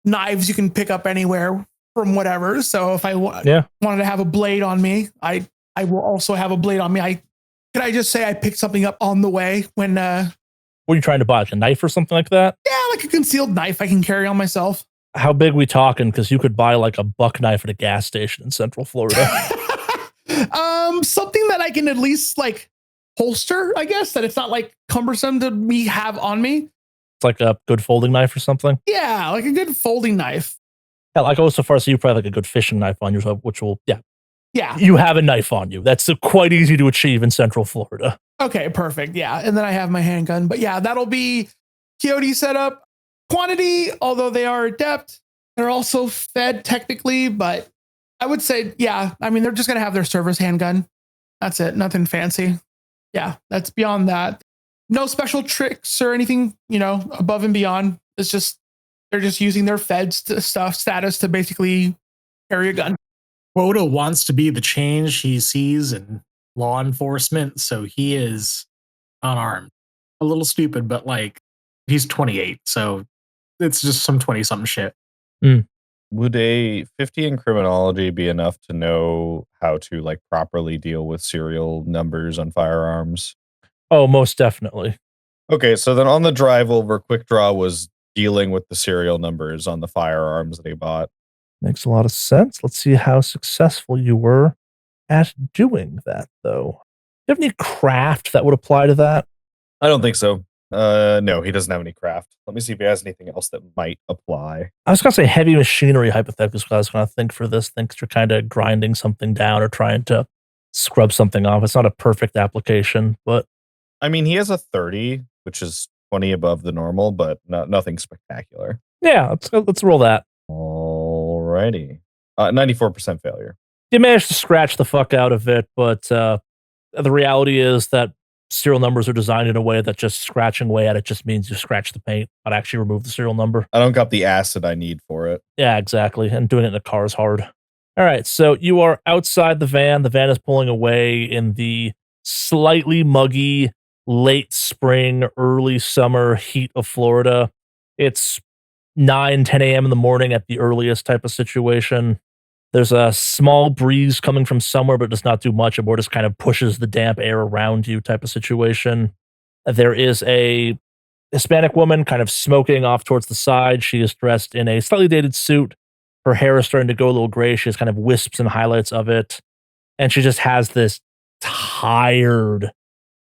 Speaker 4: Knives you can pick up anywhere from whatever. So if I wanted to have a blade on me, I will also have a blade on me. Can I just say I picked something up on the way when
Speaker 1: what are you trying to buy? Like a knife or something like that?
Speaker 4: Yeah, like a concealed knife I can carry on myself.
Speaker 1: How big we talking? Because you could buy like a buck knife at a gas station in Central Florida.
Speaker 4: Something that I can at least like holster, I guess, that it's not like cumbersome to me have on me.
Speaker 1: It's like a good folding knife or something.
Speaker 4: Yeah, like a good folding knife.
Speaker 1: Yeah, like I go so far, so you probably like a good fishing knife on yourself, which will,
Speaker 4: yeah.
Speaker 1: You have a knife on you. That's quite easy to achieve in Central Florida.
Speaker 4: Okay, perfect. Yeah, and then I have my handgun. But yeah, that'll be Coyote setup. Quantity, although they are adept, they're also Fed technically, but I would say, yeah, I mean, they're just going to have their service handgun. That's it. Nothing fancy. Yeah, that's beyond that. No special tricks or anything, above and beyond. It's just, they're just using their Fed status to basically carry a gun.
Speaker 2: Quota wants to be the change he sees in law enforcement, so he is unarmed. A little stupid, but like, he's 28, so it's just some 20-something shit.
Speaker 3: Would a 50 in criminology be enough to know how to like properly deal with serial numbers on firearms?
Speaker 1: Oh, most definitely.
Speaker 3: Okay, so then on the drive over, Quick Draw was dealing with the serial numbers on the firearms that he bought.
Speaker 1: Makes a lot of sense. Let's see how successful you were at doing that, though. Do you have any craft that would apply to that?
Speaker 3: I don't think so. No, he doesn't have any craft. Let me see if he has anything else that might apply.
Speaker 1: I was going to say heavy machinery hypothetically, because I was going to think for this thing, because you're kind of grinding something down or trying to scrub something off. It's not a perfect application, but...
Speaker 3: I mean, he has a 30, which is 20 above the normal, but nothing spectacular.
Speaker 1: Yeah, let's roll that.
Speaker 3: Alrighty. 94% failure.
Speaker 1: You managed to scratch the fuck out of it, but the reality is that serial numbers are designed in a way that just scratching away at it just means you scratch the paint, not actually remove the serial number.
Speaker 3: I don't got the acid I need for it.
Speaker 1: Yeah, exactly. And doing it in a car is hard. All right, so you are outside the van. The van is pulling away in the slightly muggy, late spring, early summer heat of Florida. It's 9, 10 a.m. in the morning at the earliest type of situation. There's a small breeze coming from somewhere, but does not do much. It more just kind of pushes the damp air around you type of situation. There is a Hispanic woman kind of smoking off towards the side. She is dressed in a slightly dated suit. Her hair is starting to go a little gray. She has kind of wisps and highlights of it. and she just has this tired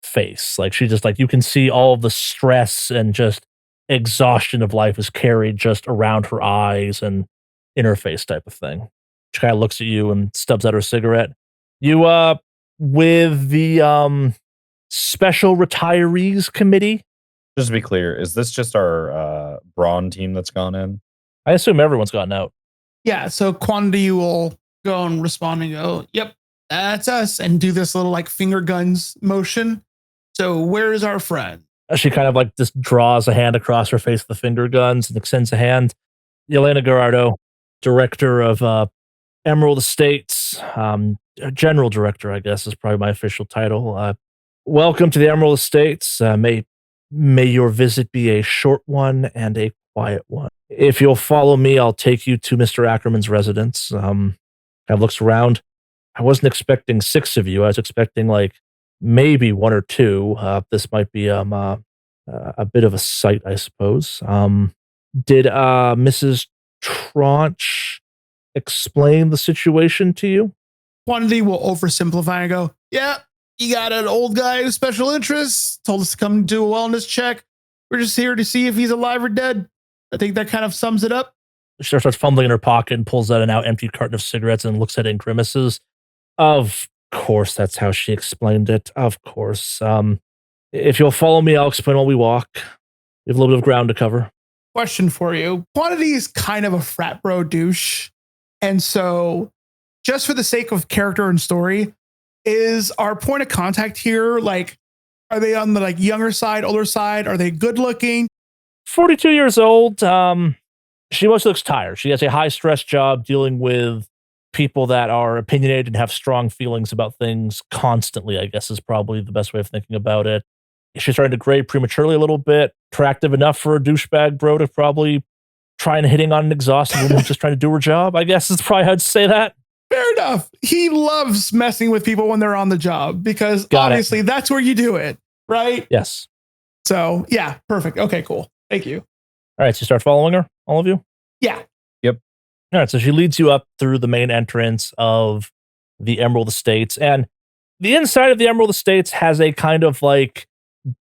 Speaker 1: face. Like she just like you can see all of the stress and just exhaustion of life is carried just around her eyes and in her face type of thing. She kind of looks at you and stubs out her cigarette. You with the special retirees committee?
Speaker 3: Just to be clear, is this just our brawn team that's gone in?
Speaker 1: I assume everyone's gotten out.
Speaker 4: Yeah, so Quantity will go and respond and go, yep, that's us, and do this little like finger guns motion. So where's our friend?
Speaker 1: She kind of like just draws a hand across her face with the finger guns and extends a hand. Yelena Gerardo, director of Emerald Estates, general director, I guess is probably my official title. Welcome to the Emerald Estates. May your visit be a short one and a quiet one. If you'll follow me, I'll take you to Mr. Ackerman's residence. Kind of looks around. I wasn't expecting 6 of you. I was expecting like maybe 1 or 2. This might be a bit of a sight, I suppose. Did Mrs. Tranche explain the situation to you?
Speaker 4: Quantity will oversimplify and go, yeah, you got an old guy with special interests, told us to come do a wellness check. We're just here to see if he's alive or dead. I think that kind of sums it up.
Speaker 1: She starts fumbling in her pocket and pulls out an now empty carton of cigarettes and looks at it and grimaces. Of course, that's how she explained it. Of course. If you'll follow me, I'll explain while we walk. We have a little bit of ground to cover.
Speaker 4: Question for you. Quantity is kind of a frat bro douche. And so just for the sake of character and story, is our point of contact here, like, are they on the like younger side, older side? Are they good looking?
Speaker 1: 42 years old. She mostly looks tired. She has a high stress job dealing with people that are opinionated and have strong feelings about things constantly, I guess is probably the best way of thinking about it. She's starting to grade prematurely a little bit, attractive enough for a douchebag bro to probably try and hitting on an exhausted woman who's just trying to do her job, I guess is probably how I'd say that.
Speaker 4: Fair enough. He loves messing with people when they're on the job because obviously that's where you do it, right?
Speaker 1: Yes.
Speaker 4: So yeah, perfect. Okay, cool. Thank you.
Speaker 1: All right, so you start following her, all of you?
Speaker 4: Yeah.
Speaker 3: Yep.
Speaker 1: All right, so she leads you up through the main entrance of the Emerald Estates, and the inside of the Emerald Estates has a kind of like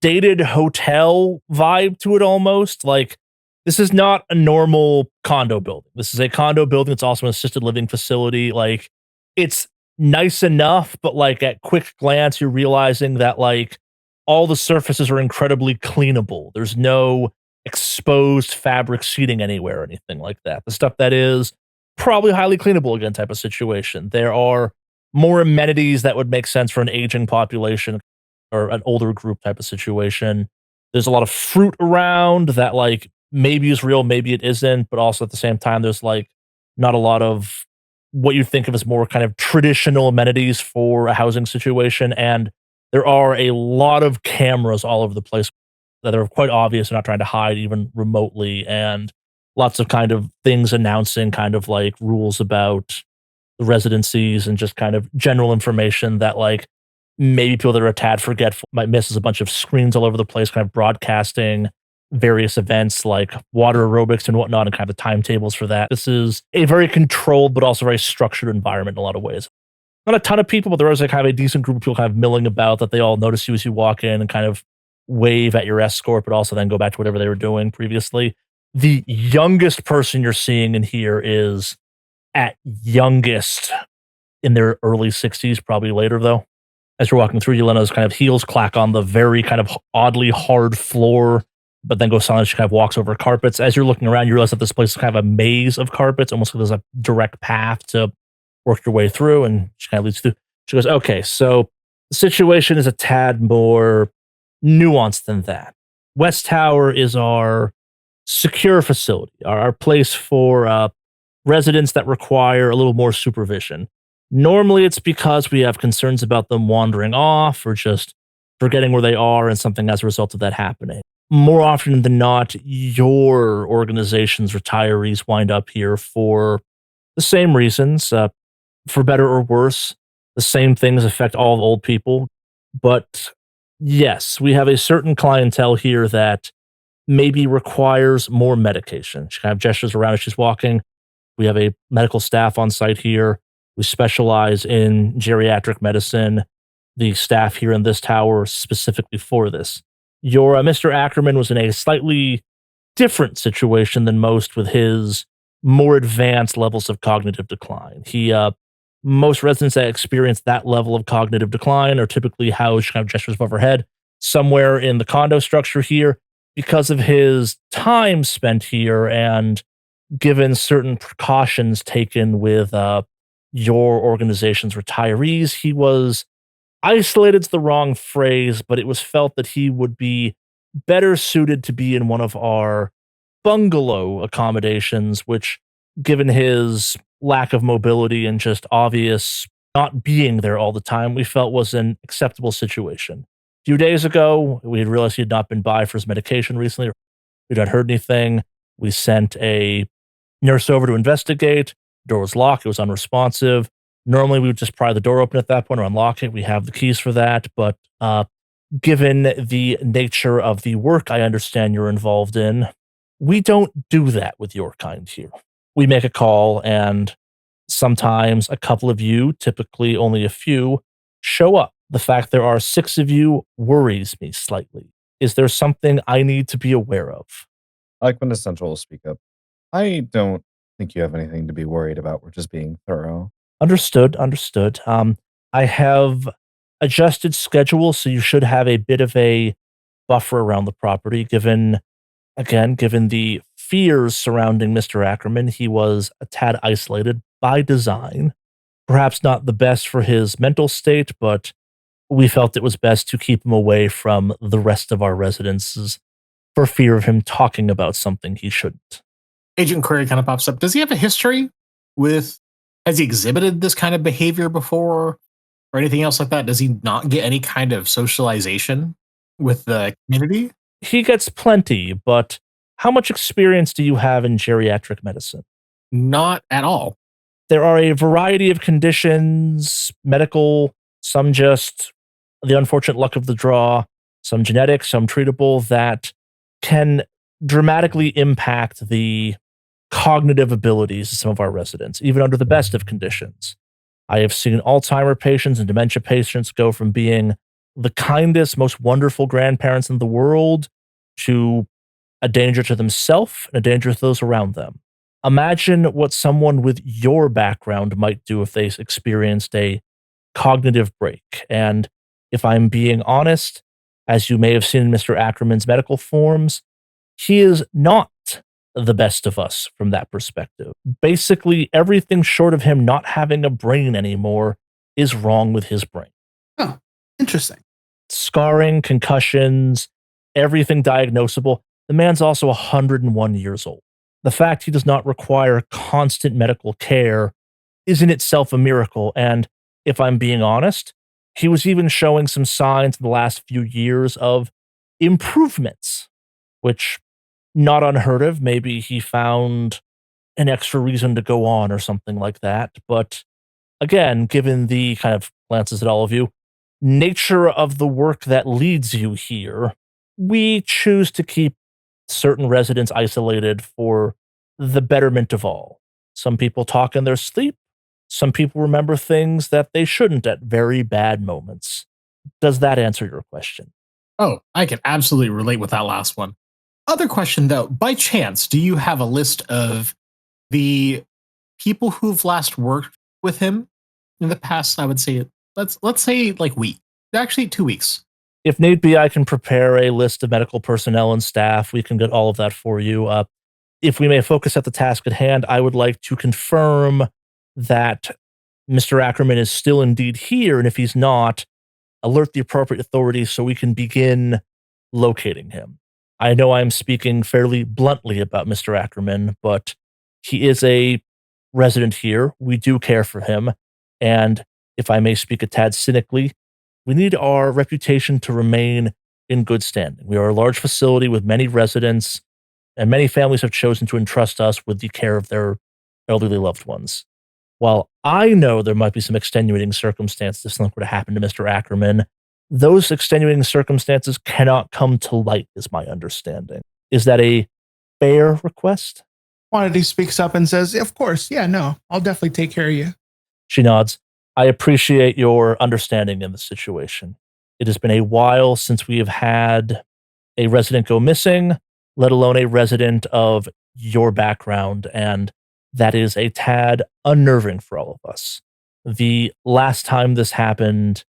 Speaker 1: dated hotel vibe to it almost. Like, this is not a normal condo building. This is a condo building. It's also an assisted living facility. Like, it's nice enough, but like at quick glance, you're realizing that like all the surfaces are incredibly cleanable. There's no exposed fabric seating anywhere or anything like that. The stuff that is probably highly cleanable again type of situation. There are more amenities that would make sense for an aging population or an older group type of situation. There's a lot of fruit around that like maybe is real, maybe it isn't, but also at the same time, there's like not a lot of what you think of as more kind of traditional amenities for a housing situation. And there are a lot of cameras all over the place that are quite obvious and not trying to hide even remotely. And lots of kind of things announcing kind of like rules about the residencies and just kind of general information that like maybe people that are a tad forgetful might miss. As a bunch of screens all over the place, kind of broadcasting various events like water aerobics and whatnot, and kind of the timetables for that. This is a very controlled, but also very structured environment in a lot of ways. Not a ton of people, but there is like kind of a decent group of people kind of milling about that they all notice you as you walk in and kind of wave at your escort, but also then go back to whatever they were doing previously. The youngest person you're seeing in here is at youngest in their early 60s, probably later though. As you're walking through, Yelena's kind of heels clack on the very kind of oddly hard floor, but then goes silent. She kind of walks over carpets. As you're looking around, you realize that this place is kind of a maze of carpets, almost like there's a direct path to work your way through, and she kind of leads through. She goes, okay, so the situation is a tad more nuanced than that. West Tower is our secure facility, our place for residents that require a little more supervision. Normally, it's because we have concerns about them wandering off or just forgetting where they are and something as a result of that happening. More often than not, your organization's retirees wind up here for the same reasons, for better or worse. The same things affect all old people. But yes, we have a certain clientele here that maybe requires more medication. She kind of gestures around as she's walking. We have a medical staff on site here. We specialize in geriatric medicine. The staff here in this tower specifically for this. Your Mr. Ackerman was in a slightly different situation than most with his more advanced levels of cognitive decline. Most residents that experience that level of cognitive decline are typically housed kind of gestures above her head somewhere in the condo structure here. Because of his time spent here and given certain precautions taken with your organization's retirees, he was isolated to the wrong phrase, but it was felt that he would be better suited to be in one of our bungalow accommodations, which, given his lack of mobility and just obvious not being there all the time, we felt was an acceptable situation. A few days ago, we had realized he had not been by for his medication recently. We'd not heard anything. We sent a nurse over to investigate. The door was locked. It was unresponsive. Normally, we would just pry the door open at that point or unlock it. We have the keys for that. But given the nature of the work I understand you're involved in, we don't do that with your kind here. We make a call, and sometimes a couple of you, typically only a few, show up. The fact there are 6 of you worries me slightly. Is there something I need to be aware of?
Speaker 3: Quintessential will speak up. I don't think you have anything to be worried about. We're just being thorough.
Speaker 1: Understood. I have adjusted schedule, so you should have a bit of a buffer around the property, given the fears surrounding Mr. Ackerman. He was a tad isolated by design. Perhaps not the best for his mental state, but we felt it was best to keep him away from the rest of our residences for fear of him talking about something he shouldn't.
Speaker 2: Agent Query kind of pops up. Does he have a history with, has he exhibited this kind of behavior before or anything else like that? Does he not get any kind of socialization with the community?
Speaker 1: He gets plenty, but how much experience do you have in geriatric medicine?
Speaker 2: Not at all.
Speaker 1: There are a variety of conditions, medical, some just the unfortunate luck of the draw, some genetic, some treatable, that can dramatically impact the cognitive abilities of some of our residents, even under the best of conditions. I have seen Alzheimer patients and dementia patients go from being the kindest, most wonderful grandparents in the world to a danger to themselves and a danger to those around them. Imagine what someone with your background might do if they experienced a cognitive break. And if I'm being honest, as you may have seen in Mr. Ackerman's medical forms, he is not the best of us from that perspective. Basically, everything short of him not having a brain anymore is wrong with his brain.
Speaker 4: Oh, interesting.
Speaker 1: Scarring, concussions, everything diagnosable. The man's also 101 years old. The fact he does not require constant medical care is in itself a miracle. And if I'm being honest, he was even showing some signs in the last few years of improvements, which, not unheard of. Maybe he found an extra reason to go on or something like that. But again, given the kind of glances at all of you, nature of the work that leads you here, we choose to keep certain residents isolated for the betterment of all. Some people talk in their sleep. Some people remember things that they shouldn't at very bad moments. Does that answer your question?
Speaker 2: Oh, I can absolutely relate with that last one. Other question though, by chance, do you have a list of the people who've last worked with him in the past? I would say, let's say like week, actually 2 weeks.
Speaker 1: If need be, I can prepare a list of medical personnel and staff. We can get all of that for you. If we may focus at the task at hand, I would like to confirm that Mr. Ackerman is still indeed here, and if he's not, alert the appropriate authorities so we can begin locating him. I know I'm speaking fairly bluntly about Mr. Ackerman, but he is a resident here. We do care for him, and if I may speak a tad cynically, we need our reputation to remain in good standing. We are a large facility with many residents, and many families have chosen to entrust us with the care of their elderly loved ones. While I know there might be some extenuating circumstances if something were to happen to Mr. Ackerman, those extenuating circumstances cannot come to light, is my understanding. Is that a fair request?
Speaker 4: Quantity speaks up and says, of course, yeah, no, I'll definitely take care of you.
Speaker 1: She nods. I appreciate your understanding in the situation. It has been a while since we have had a resident go missing, let alone a resident of your background, and that is a tad unnerving for all of us. The last time this happened,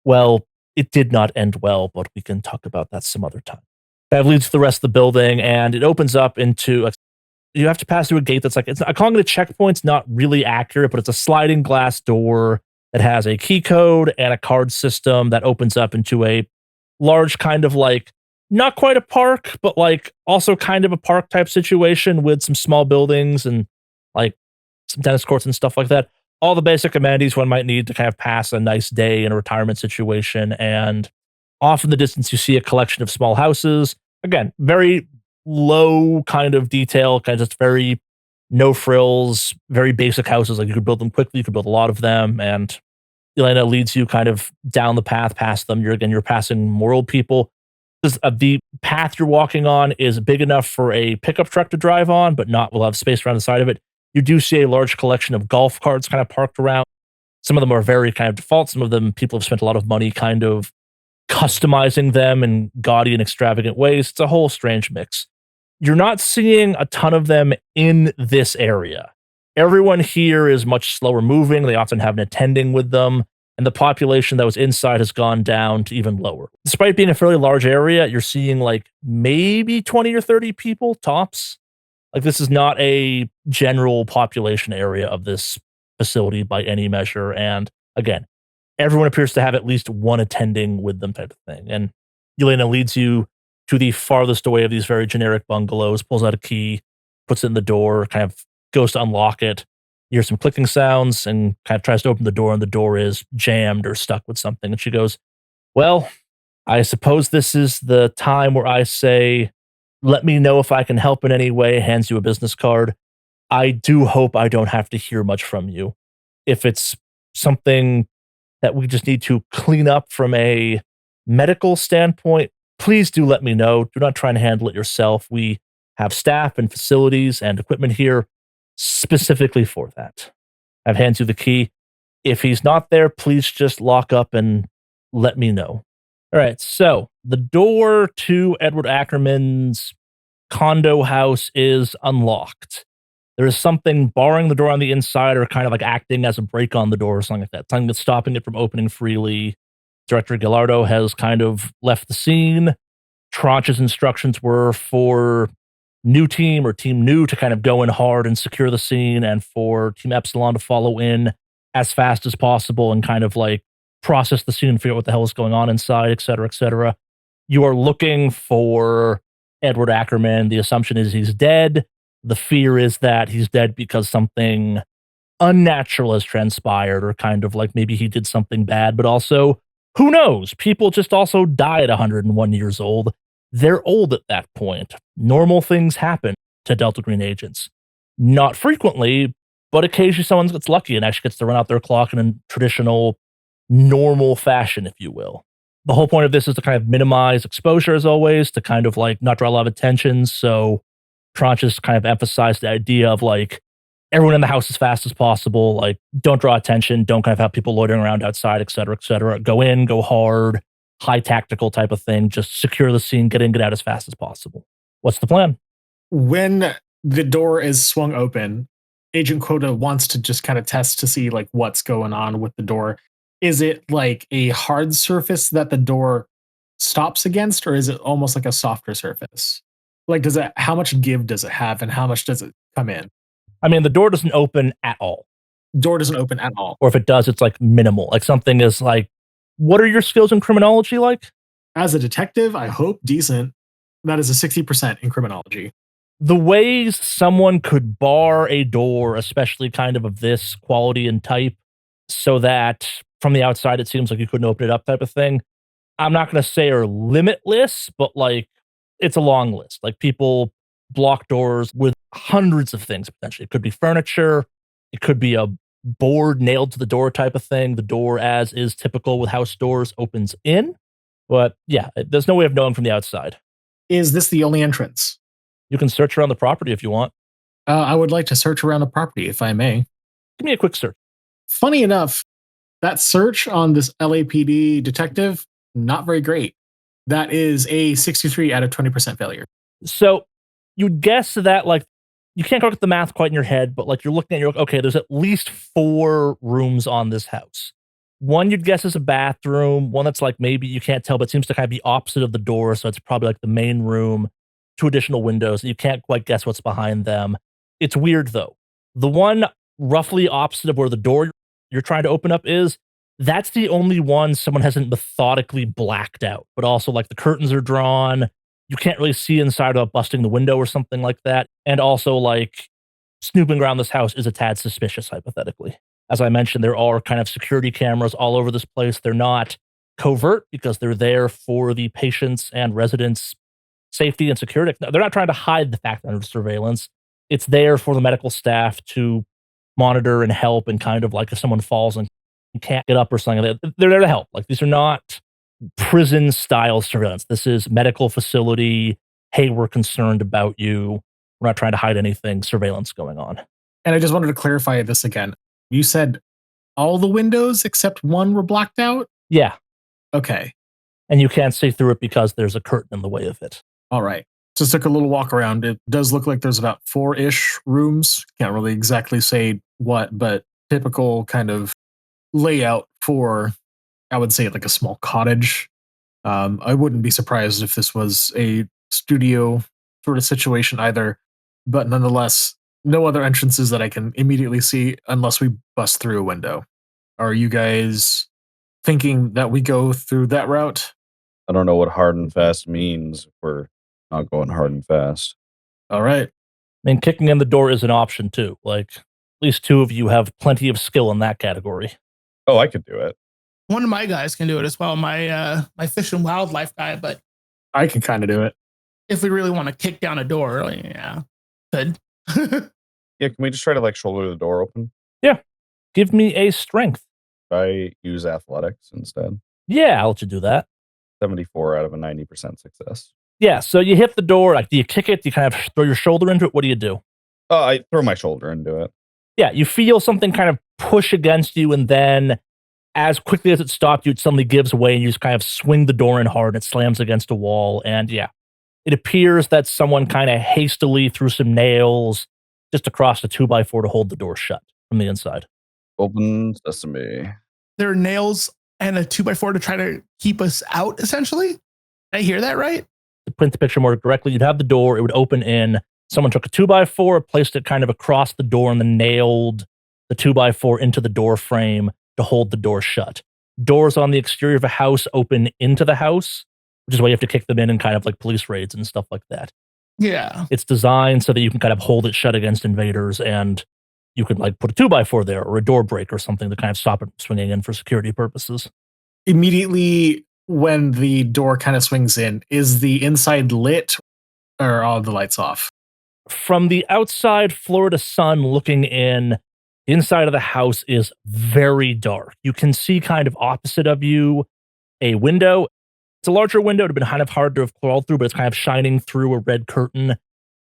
Speaker 1: well, it did not end well, but we can talk about that some other time. That leads to the rest of the building, and it opens up into you have to pass through a gate that's like, I'm calling it a checkpoint. It's not really accurate, but it's a sliding glass door that has a key code and a card system that opens up into a large kind of like, not quite a park, but like also kind of a park type situation with some small buildings and like some tennis courts and stuff like that. All the basic amenities one might need to kind of pass a nice day in a retirement situation. And off in the distance, you see a collection of small houses. Again, very low kind of detail, kind of just very no frills, very basic houses. Like you could build them quickly, you could build a lot of them. And Elena leads you kind of down the path past them. You're passing more old people. The path you're walking on is big enough for a pickup truck to drive on, but will have space around the side of it. You do see a large collection of golf carts kind of parked around. Some of them are very kind of default. Some of them people have spent a lot of money kind of customizing them in gaudy and extravagant ways. It's a whole strange mix. You're not seeing a ton of them in this area. Everyone here is much slower moving. They often have an attending with them. And the population that was inside has gone down to even lower. Despite being a fairly large area, you're seeing like maybe 20 or 30 people tops. Like this is not a general population area of this facility by any measure. And again, everyone appears to have at least one attending with them type of thing. And Elena leads you to the farthest away of these very generic bungalows, pulls out a key, puts it in the door, kind of goes to unlock it. You hear some clicking sounds and kind of tries to open the door, and the door is jammed or stuck with something. And she goes, well, I suppose this is the time where I say, let me know if I can help in any way, hands you a business card. I do hope I don't have to hear much from you. If it's something that we just need to clean up from a medical standpoint, please do let me know. Do not try and handle it yourself. We have staff and facilities and equipment here specifically for that. I've handed you the key. If he's not there, please just lock up and let me know. All right, so the door to Edward Ackerman's condo house is unlocked. There is something barring the door on the inside or kind of like acting as a brake on the door or something like that. Something that's stopping it from opening freely. Director Gallardo has kind of left the scene. Tranche's instructions were for new team or team new to kind of go in hard and secure the scene, and for team Epsilon to follow in as fast as possible and kind of like process the scene and figure out what the hell is going on inside, et cetera, et cetera. You are looking for Edward Ackerman. The assumption is he's dead. The fear is that he's dead because something unnatural has transpired, or kind of like maybe he did something bad, but also, who knows? People just also die at 101 years old. They're old at that point. Normal things happen to deltagreen agents. Not frequently, but occasionally someone gets lucky and actually gets to run out their clock in a traditional, normal fashion, if you will. The whole point of this is to kind of minimize exposure, as always, to kind of like not draw a lot of attention. So Tranches kind of emphasized the idea of like everyone in the house as fast as possible. Like, don't draw attention. Don't kind of have people loitering around outside, et cetera, et cetera. Go in, go hard. High tactical type of thing. Just secure the scene, get in, get out as fast as possible. What's the plan?
Speaker 2: When the door is swung open, Agent Quota wants to just kind of test to see like what's going on with the door. Is it like a hard surface that the door stops against, or is it almost like a softer surface? Like, how much give does it have, and how much does it come in?
Speaker 1: I mean, the door doesn't open at all.
Speaker 2: Door doesn't open at all.
Speaker 1: Or if it does, it's like minimal. Like something is like, what are your skills in criminology like?
Speaker 2: As a detective, I hope decent. That is a 60% in criminology.
Speaker 1: The ways someone could bar a door, especially kind of this quality and type, so that from the outside it seems like you couldn't open it up type of thing, I'm not going to say are limitless, but like it's a long list. Like people block doors with hundreds of things potentially. It could be furniture. It could be a board nailed to the door type of thing. The door, as is typical with house doors, opens in. But yeah, there's no way of knowing from the outside.
Speaker 2: Is this the only entrance?
Speaker 1: You can search around the property if you want.
Speaker 2: I would like to search around the property, if I may.
Speaker 1: Give me a quick search.
Speaker 2: Funny enough, that search on this LAPD detective, not very great. That is a 63 out of 20% failure.
Speaker 1: So you'd guess that, like, you can't look at the math quite in your head, but like you're looking at, you're like, okay, there's at least 4 rooms on this house. One you'd guess is a bathroom. One that's like maybe you can't tell, but seems to kind of be opposite of the door. So it's probably like the main room, 2 additional windows. You can't quite guess what's behind them. It's weird though. The one roughly opposite of where the door you're trying to open up is, that's the only one someone hasn't methodically blacked out, but also like the curtains are drawn. You can't really see inside without busting the window or something like that. And also, like, snooping around this house is a tad suspicious, hypothetically. As I mentioned, there are kind of security cameras all over this place. They're not covert because they're there for the patients' and residents' safety and security. They're not trying to hide the fact that under surveillance. It's there for the medical staff to monitor and help, and kind of like if someone falls and can't get up or something, they're there to help. Like, these are not prison style surveillance. This is medical facility. Hey, we're concerned about you. We're not trying to hide anything. Surveillance going on.
Speaker 2: And I just wanted to clarify this again. You said all the windows except one were blacked out?
Speaker 1: Yeah.
Speaker 2: Okay.
Speaker 1: And you can't see through it because there's a curtain in the way of it.
Speaker 2: All right. Just took a little walk around. It does look like there's about 4-ish rooms. Can't really exactly say what, but typical kind of layout for, I would say, like a small cottage. I wouldn't be surprised if this was a studio sort of situation either, but nonetheless, no other entrances that I can immediately see unless we bust through a window. Are you guys thinking that we go through that route?
Speaker 3: I don't know what hard and fast means if we're not going hard and fast.
Speaker 2: All right.
Speaker 1: I mean, kicking in the door is an option too. Like, at least 2 of you have plenty of skill in that category.
Speaker 3: Oh, I could do it.
Speaker 4: One of my guys can do it as well. My fish and wildlife guy, but
Speaker 2: I can kind of do it.
Speaker 4: if we really want to kick down a door, yeah, good.
Speaker 3: Yeah, can we just try to like shoulder the door open?
Speaker 1: Give me a strength.
Speaker 3: I use athletics instead.
Speaker 1: Yeah, I'll let you do that.
Speaker 3: 74 out of a 90% success.
Speaker 1: Yeah, so you hit the door. Like, do you kick it? Do you kind of throw your shoulder into it? What do you do?
Speaker 3: I throw my shoulder into it.
Speaker 1: Yeah, you feel something kind of push against you, and then as quickly as it stopped you, it suddenly gives way, and you just kind of swing the door in hard, and it slams against a wall. And yeah, it appears that someone kind of hastily threw some nails just across the 2x4 to hold the door shut from the inside.
Speaker 3: Open sesame.
Speaker 4: There are nails and a 2x4 to try to keep us out, essentially. Did I hear that right?
Speaker 1: To print the picture more directly, you'd have the door, it would open in. Someone took a 2x4, placed it kind of across the door, and then nailed the 2x4 into the door frame to hold the door shut. Doors on the exterior of a house open into the house, which is why you have to kick them in kind of like police raids and stuff like that.
Speaker 4: Yeah.
Speaker 1: It's designed so that you can kind of hold it shut against invaders, and you could like put a 2x4 there or a door break or something to kind of stop it from swinging in for security purposes.
Speaker 2: Immediately when the door kind of swings in, is the inside lit or are all the lights off?
Speaker 1: From the outside, Florida sun looking in, the inside of the house is very dark. You can see kind of opposite of you a window. It's a larger window. It would have been kind of hard to have crawled through, but it's kind of shining through a red curtain.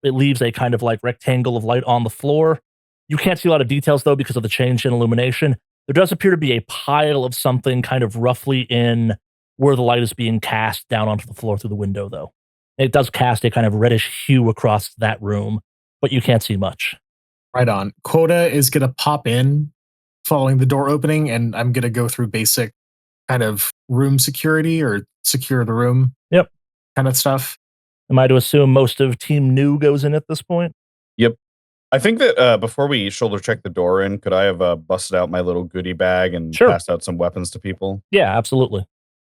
Speaker 1: It leaves a kind of like rectangle of light on the floor. You can't see a lot of details though because of the change in illumination. There does appear to be a pile of something kind of roughly in where the light is being cast down onto the floor through the window though. It does cast a kind of reddish hue across that room, but you can't see much.
Speaker 2: Right on. Quota is going to pop in following the door opening, and I'm going to go through basic kind of room security or secure the room.
Speaker 1: Yep.
Speaker 2: Kind of stuff.
Speaker 1: Am I to assume most of Team New goes in at this point?
Speaker 3: Yep. I think that before we shoulder check the door in, could I have busted out my little goodie bag and
Speaker 1: Sure.
Speaker 3: passed out some weapons to people?
Speaker 1: Yeah, absolutely.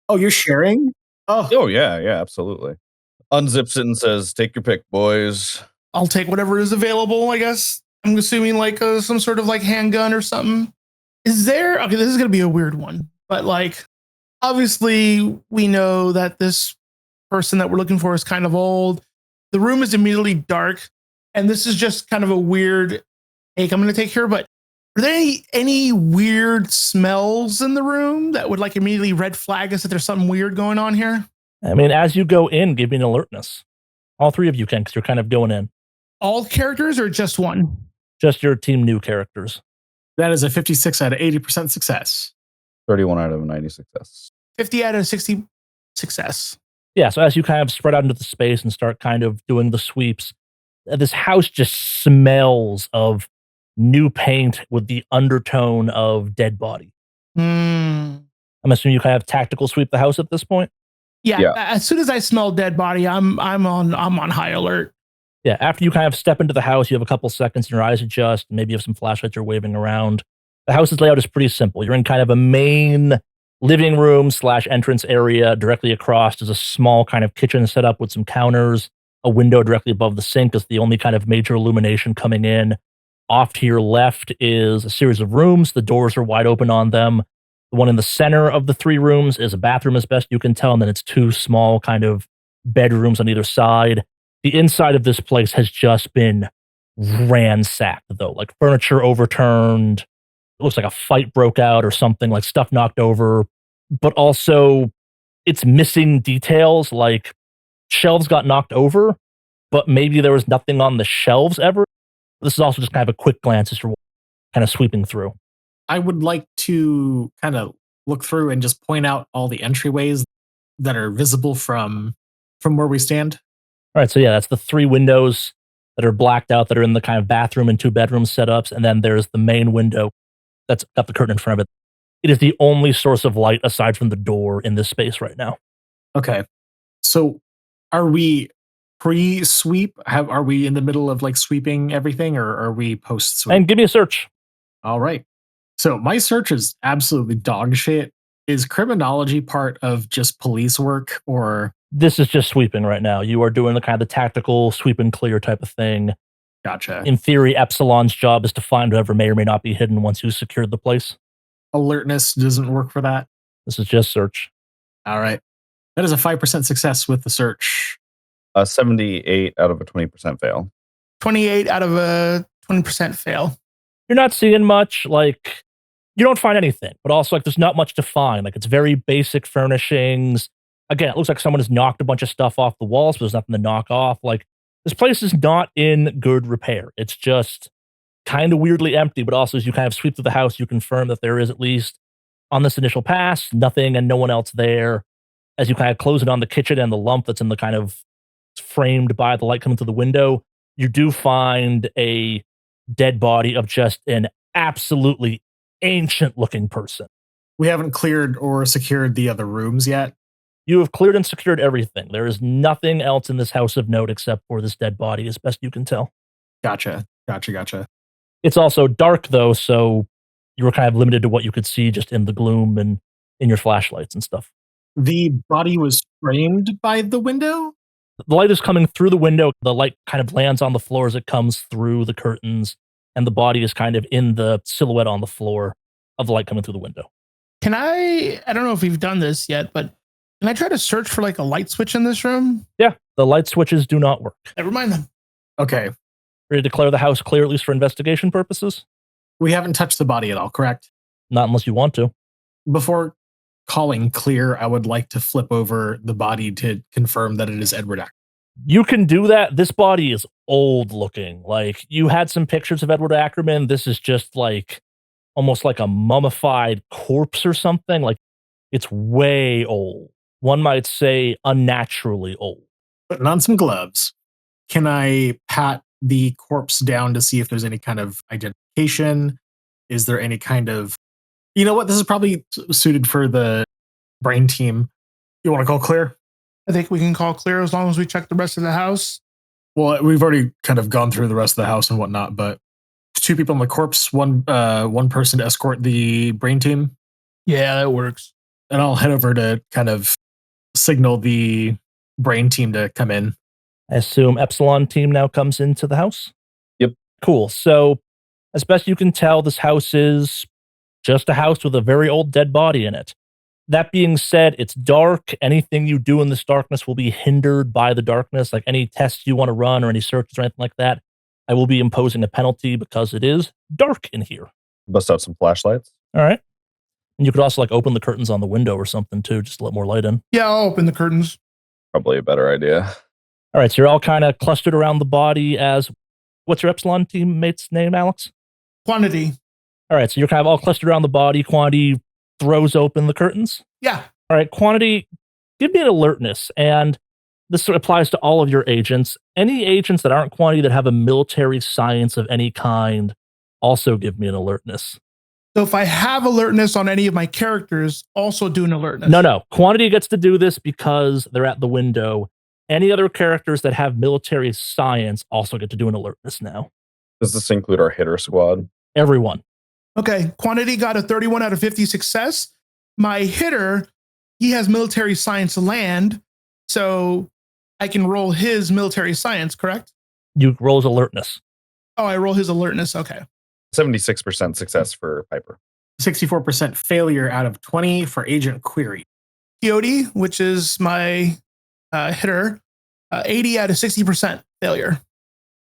Speaker 2: Oh, you're sharing?
Speaker 3: Oh, yeah, absolutely. Unzips it and says, take your pick, boys.
Speaker 4: I'll take whatever is available, I guess. I'm assuming like some sort of like handgun or something. Is there, okay, this is going to be a weird one, but like, obviously we know that this person that we're looking for is kind of old. The room is immediately dark. And this is just kind of a weird take I'm going to take here, but are there any weird smells in the room that would like immediately red flag us that there's something weird going on here?
Speaker 1: I mean, as you go in, give me an alertness. All 3 of you can, because you're kind of going in.
Speaker 4: All characters or just one?
Speaker 1: Just your Team New characters.
Speaker 2: That is a 56 out of 80% success.
Speaker 3: 31 out of 90 success.
Speaker 4: 50 out of 60 success.
Speaker 1: Yeah, so as you kind of spread out into the space and start kind of doing the sweeps, this house just smells of new paint with the undertone of dead body.
Speaker 4: Hmm.
Speaker 1: I'm assuming you kind of tactical sweep the house at this point.
Speaker 4: Yeah,
Speaker 3: Yeah.
Speaker 4: as soon as I smell dead body, I'm on high alert.
Speaker 1: Yeah, after you kind of step into the house, you have a couple seconds and your eyes adjust. Maybe you have some flashlights you're waving around. The house's layout is pretty simple. You're in kind of a main living room / entrance area. Directly across is a small kind of kitchen setup with some counters. A window directly above the sink is the only kind of major illumination coming in. Off to your left is a series of rooms. The doors are wide open on them. The one in the center of the 3 rooms is a bathroom as best you can tell, and then it's 2 small kind of bedrooms on either side. The inside of this place has just been ransacked, though, like furniture overturned. It looks like a fight broke out or something, like stuff knocked over, but also it's missing details, like shelves got knocked over, but maybe there was nothing on the shelves ever. This is also just kind of a quick glance as you're kind of sweeping through.
Speaker 2: I would like to kind of look through and just point out all the entryways that are visible from where we stand.
Speaker 1: All right, so yeah, that's the 3 windows that are blacked out that are in the kind of bathroom and 2 bedroom setups, and then there's the main window that's got the curtain in front of it. It is the only source of light aside from the door in this space right now.
Speaker 2: Okay. So are we pre-sweep? Are we in the middle of like sweeping everything, or are we post-sweep?
Speaker 1: And give me a search.
Speaker 2: All right. So my search is absolutely dog shit. Is criminology part of just police work, or?
Speaker 1: This is just sweeping right now. You are doing the kind of the tactical sweep and clear type of thing.
Speaker 2: Gotcha.
Speaker 1: In theory, Epsilon's job is to find whoever may or may not be hidden once you've secured the place.
Speaker 2: Alertness doesn't work for that.
Speaker 1: This is just search.
Speaker 2: All right. That is a 5% success with the search.
Speaker 3: 78 out of a 20% fail.
Speaker 4: 28 out of a 20% fail.
Speaker 1: You're not seeing much, like, you don't find anything, but also, like, there's not much to find. Like, it's very basic furnishings. Again, it looks like someone has knocked a bunch of stuff off the walls, but there's nothing to knock off. Like, this place is not in good repair. It's just kind of weirdly empty, but also as you kind of sweep through the house, you confirm that there is, at least on this initial pass, nothing and no one else there. As you kind of close it on the kitchen and the lump that's in the kind of framed by the light coming through the window, you do find a dead body of just an absolutely ancient looking person.
Speaker 2: We haven't cleared or secured the other rooms yet.
Speaker 1: You have cleared and secured everything. There is nothing else in this house of note except for this dead body, as best you can tell.
Speaker 2: Gotcha.
Speaker 1: It's also dark, though, so you were kind of limited to what you could see just in the gloom and in your flashlights and stuff.
Speaker 2: The body was framed by the window?
Speaker 1: The light is coming through the window. The light kind of lands on the floor as it comes through the curtains, and the body is kind of in the silhouette on the floor of the light coming through the window.
Speaker 4: Can I don't know if we've done this yet, but can I try to search for like a light switch in this room?
Speaker 1: Yeah, the light switches do not work.
Speaker 4: Never mind then.
Speaker 2: Okay.
Speaker 1: Ready to declare the house clear, at least for investigation purposes?
Speaker 2: We haven't touched the body at all, correct?
Speaker 1: Not unless you want to.
Speaker 2: Before calling clear, I would like to flip over the body to confirm that it is Edward Ackerman.
Speaker 1: You can do that. This body is old looking. Like, you had some pictures of Edward Ackerman. This is just like almost like a mummified corpse or something. Like, it's way old. One might say unnaturally old.
Speaker 2: Putting on some gloves. Can I pat the corpse down to see if there's any kind of identification? Is there any kind of... You know what? This is probably suited for the brain team. You want to call clear?
Speaker 4: I think we can call clear as long as we check the rest of the house.
Speaker 2: Well, we've already kind of gone through the rest of the house and whatnot, but 2 people on the corpse, one person to escort the brain team.
Speaker 4: Yeah, that works.
Speaker 2: And I'll head over to kind of signal the brain team to come in.
Speaker 1: I assume Epsilon team now comes into the house?
Speaker 3: Yep.
Speaker 1: Cool. So, as best you can tell, this house is just a house with a very old dead body in it. That being said, it's dark. Anything you do in this darkness will be hindered by the darkness. Like any tests you want to run or any searches or anything like that, I will be imposing a penalty because it is dark in here.
Speaker 3: Bust out some flashlights.
Speaker 1: All right. And you could also like open the curtains on the window or something too, just to let more light in.
Speaker 4: Yeah, I'll open the curtains.
Speaker 3: Probably a better idea.
Speaker 1: All right. So you're all kind of clustered around the body as, what's your Epsilon teammate's name, Alex?
Speaker 4: Quantity.
Speaker 1: All right, so you're kind of all clustered around the body. Quantity throws open the curtains.
Speaker 4: Yeah.
Speaker 1: All right, Quantity, give me an alertness. And this applies to all of your agents. Any agents that aren't Quantity that have a military science of any kind, also give me an alertness.
Speaker 4: So if I have alertness on any of my characters, also do an alertness.
Speaker 1: No. Quantity gets to do this because they're at the window. Any other characters that have military science also get to do an alertness now.
Speaker 3: Does this include our hitter squad?
Speaker 1: Everyone.
Speaker 4: Okay. Quantity got a 31 out of 50 success. My hitter, he has military science land. So I can roll his military science, correct?
Speaker 1: You roll his alertness.
Speaker 4: Oh, I roll his alertness. Okay.
Speaker 3: 76% success for Piper.
Speaker 2: 64% failure out of 20 for Agent Query.
Speaker 4: Coyote, which is my hitter, 80 out of 60% failure.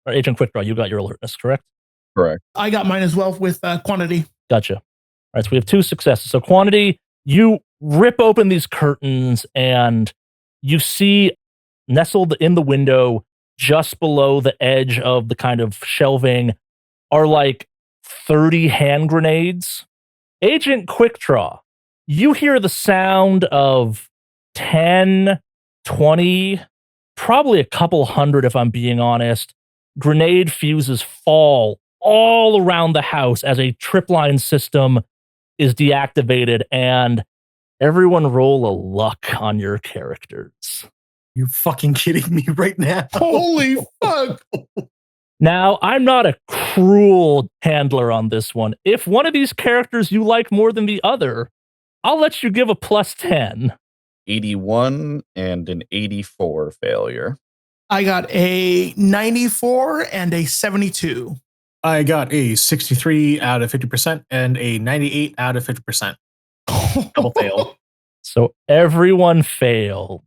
Speaker 1: Or Agent Quickdraw, you got your alertness, correct?
Speaker 3: Correct.
Speaker 4: I got mine as well with Quantity.
Speaker 1: Gotcha. All right, so we have 2 successes. So Quantity, you rip open these curtains and you see nestled in the window just below the edge of the kind of shelving are like 30 hand grenades. Agent Quickdraw, you hear the sound of 10, 20, probably a couple hundred if I'm being honest. Grenade fuses fall all around the house as a tripline system is deactivated, and everyone roll a luck on your characters.
Speaker 2: You fucking kidding me right now?
Speaker 4: Holy fuck.
Speaker 1: Now, I'm not a cruel handler on this one. If one of these characters you like more than the other, I'll let you give a plus 10.
Speaker 3: 81 and an 84 failure.
Speaker 4: I got a 94 and a 72.
Speaker 2: I got a 63 out of 50% and a 98 out of 50%. Double fail.
Speaker 1: So everyone failed.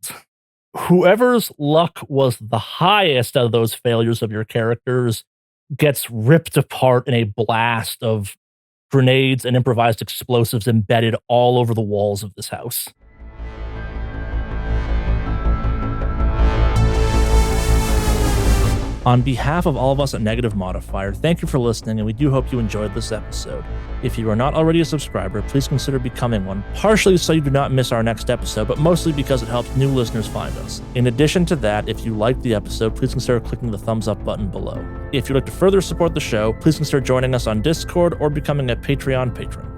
Speaker 1: Whoever's luck was the highest of those failures of your characters gets ripped apart in a blast of grenades and improvised explosives embedded all over the walls of this house. On behalf of all of us at Negative Modifier, thank you for listening, and we do hope you enjoyed this episode. If you are not already a subscriber, please consider becoming one, partially so you do not miss our next episode, but mostly because it helps new listeners find us. In addition to that, if you liked the episode, please consider clicking the thumbs up button below. If you'd like to further support the show, please consider joining us on Discord or becoming a Patreon patron.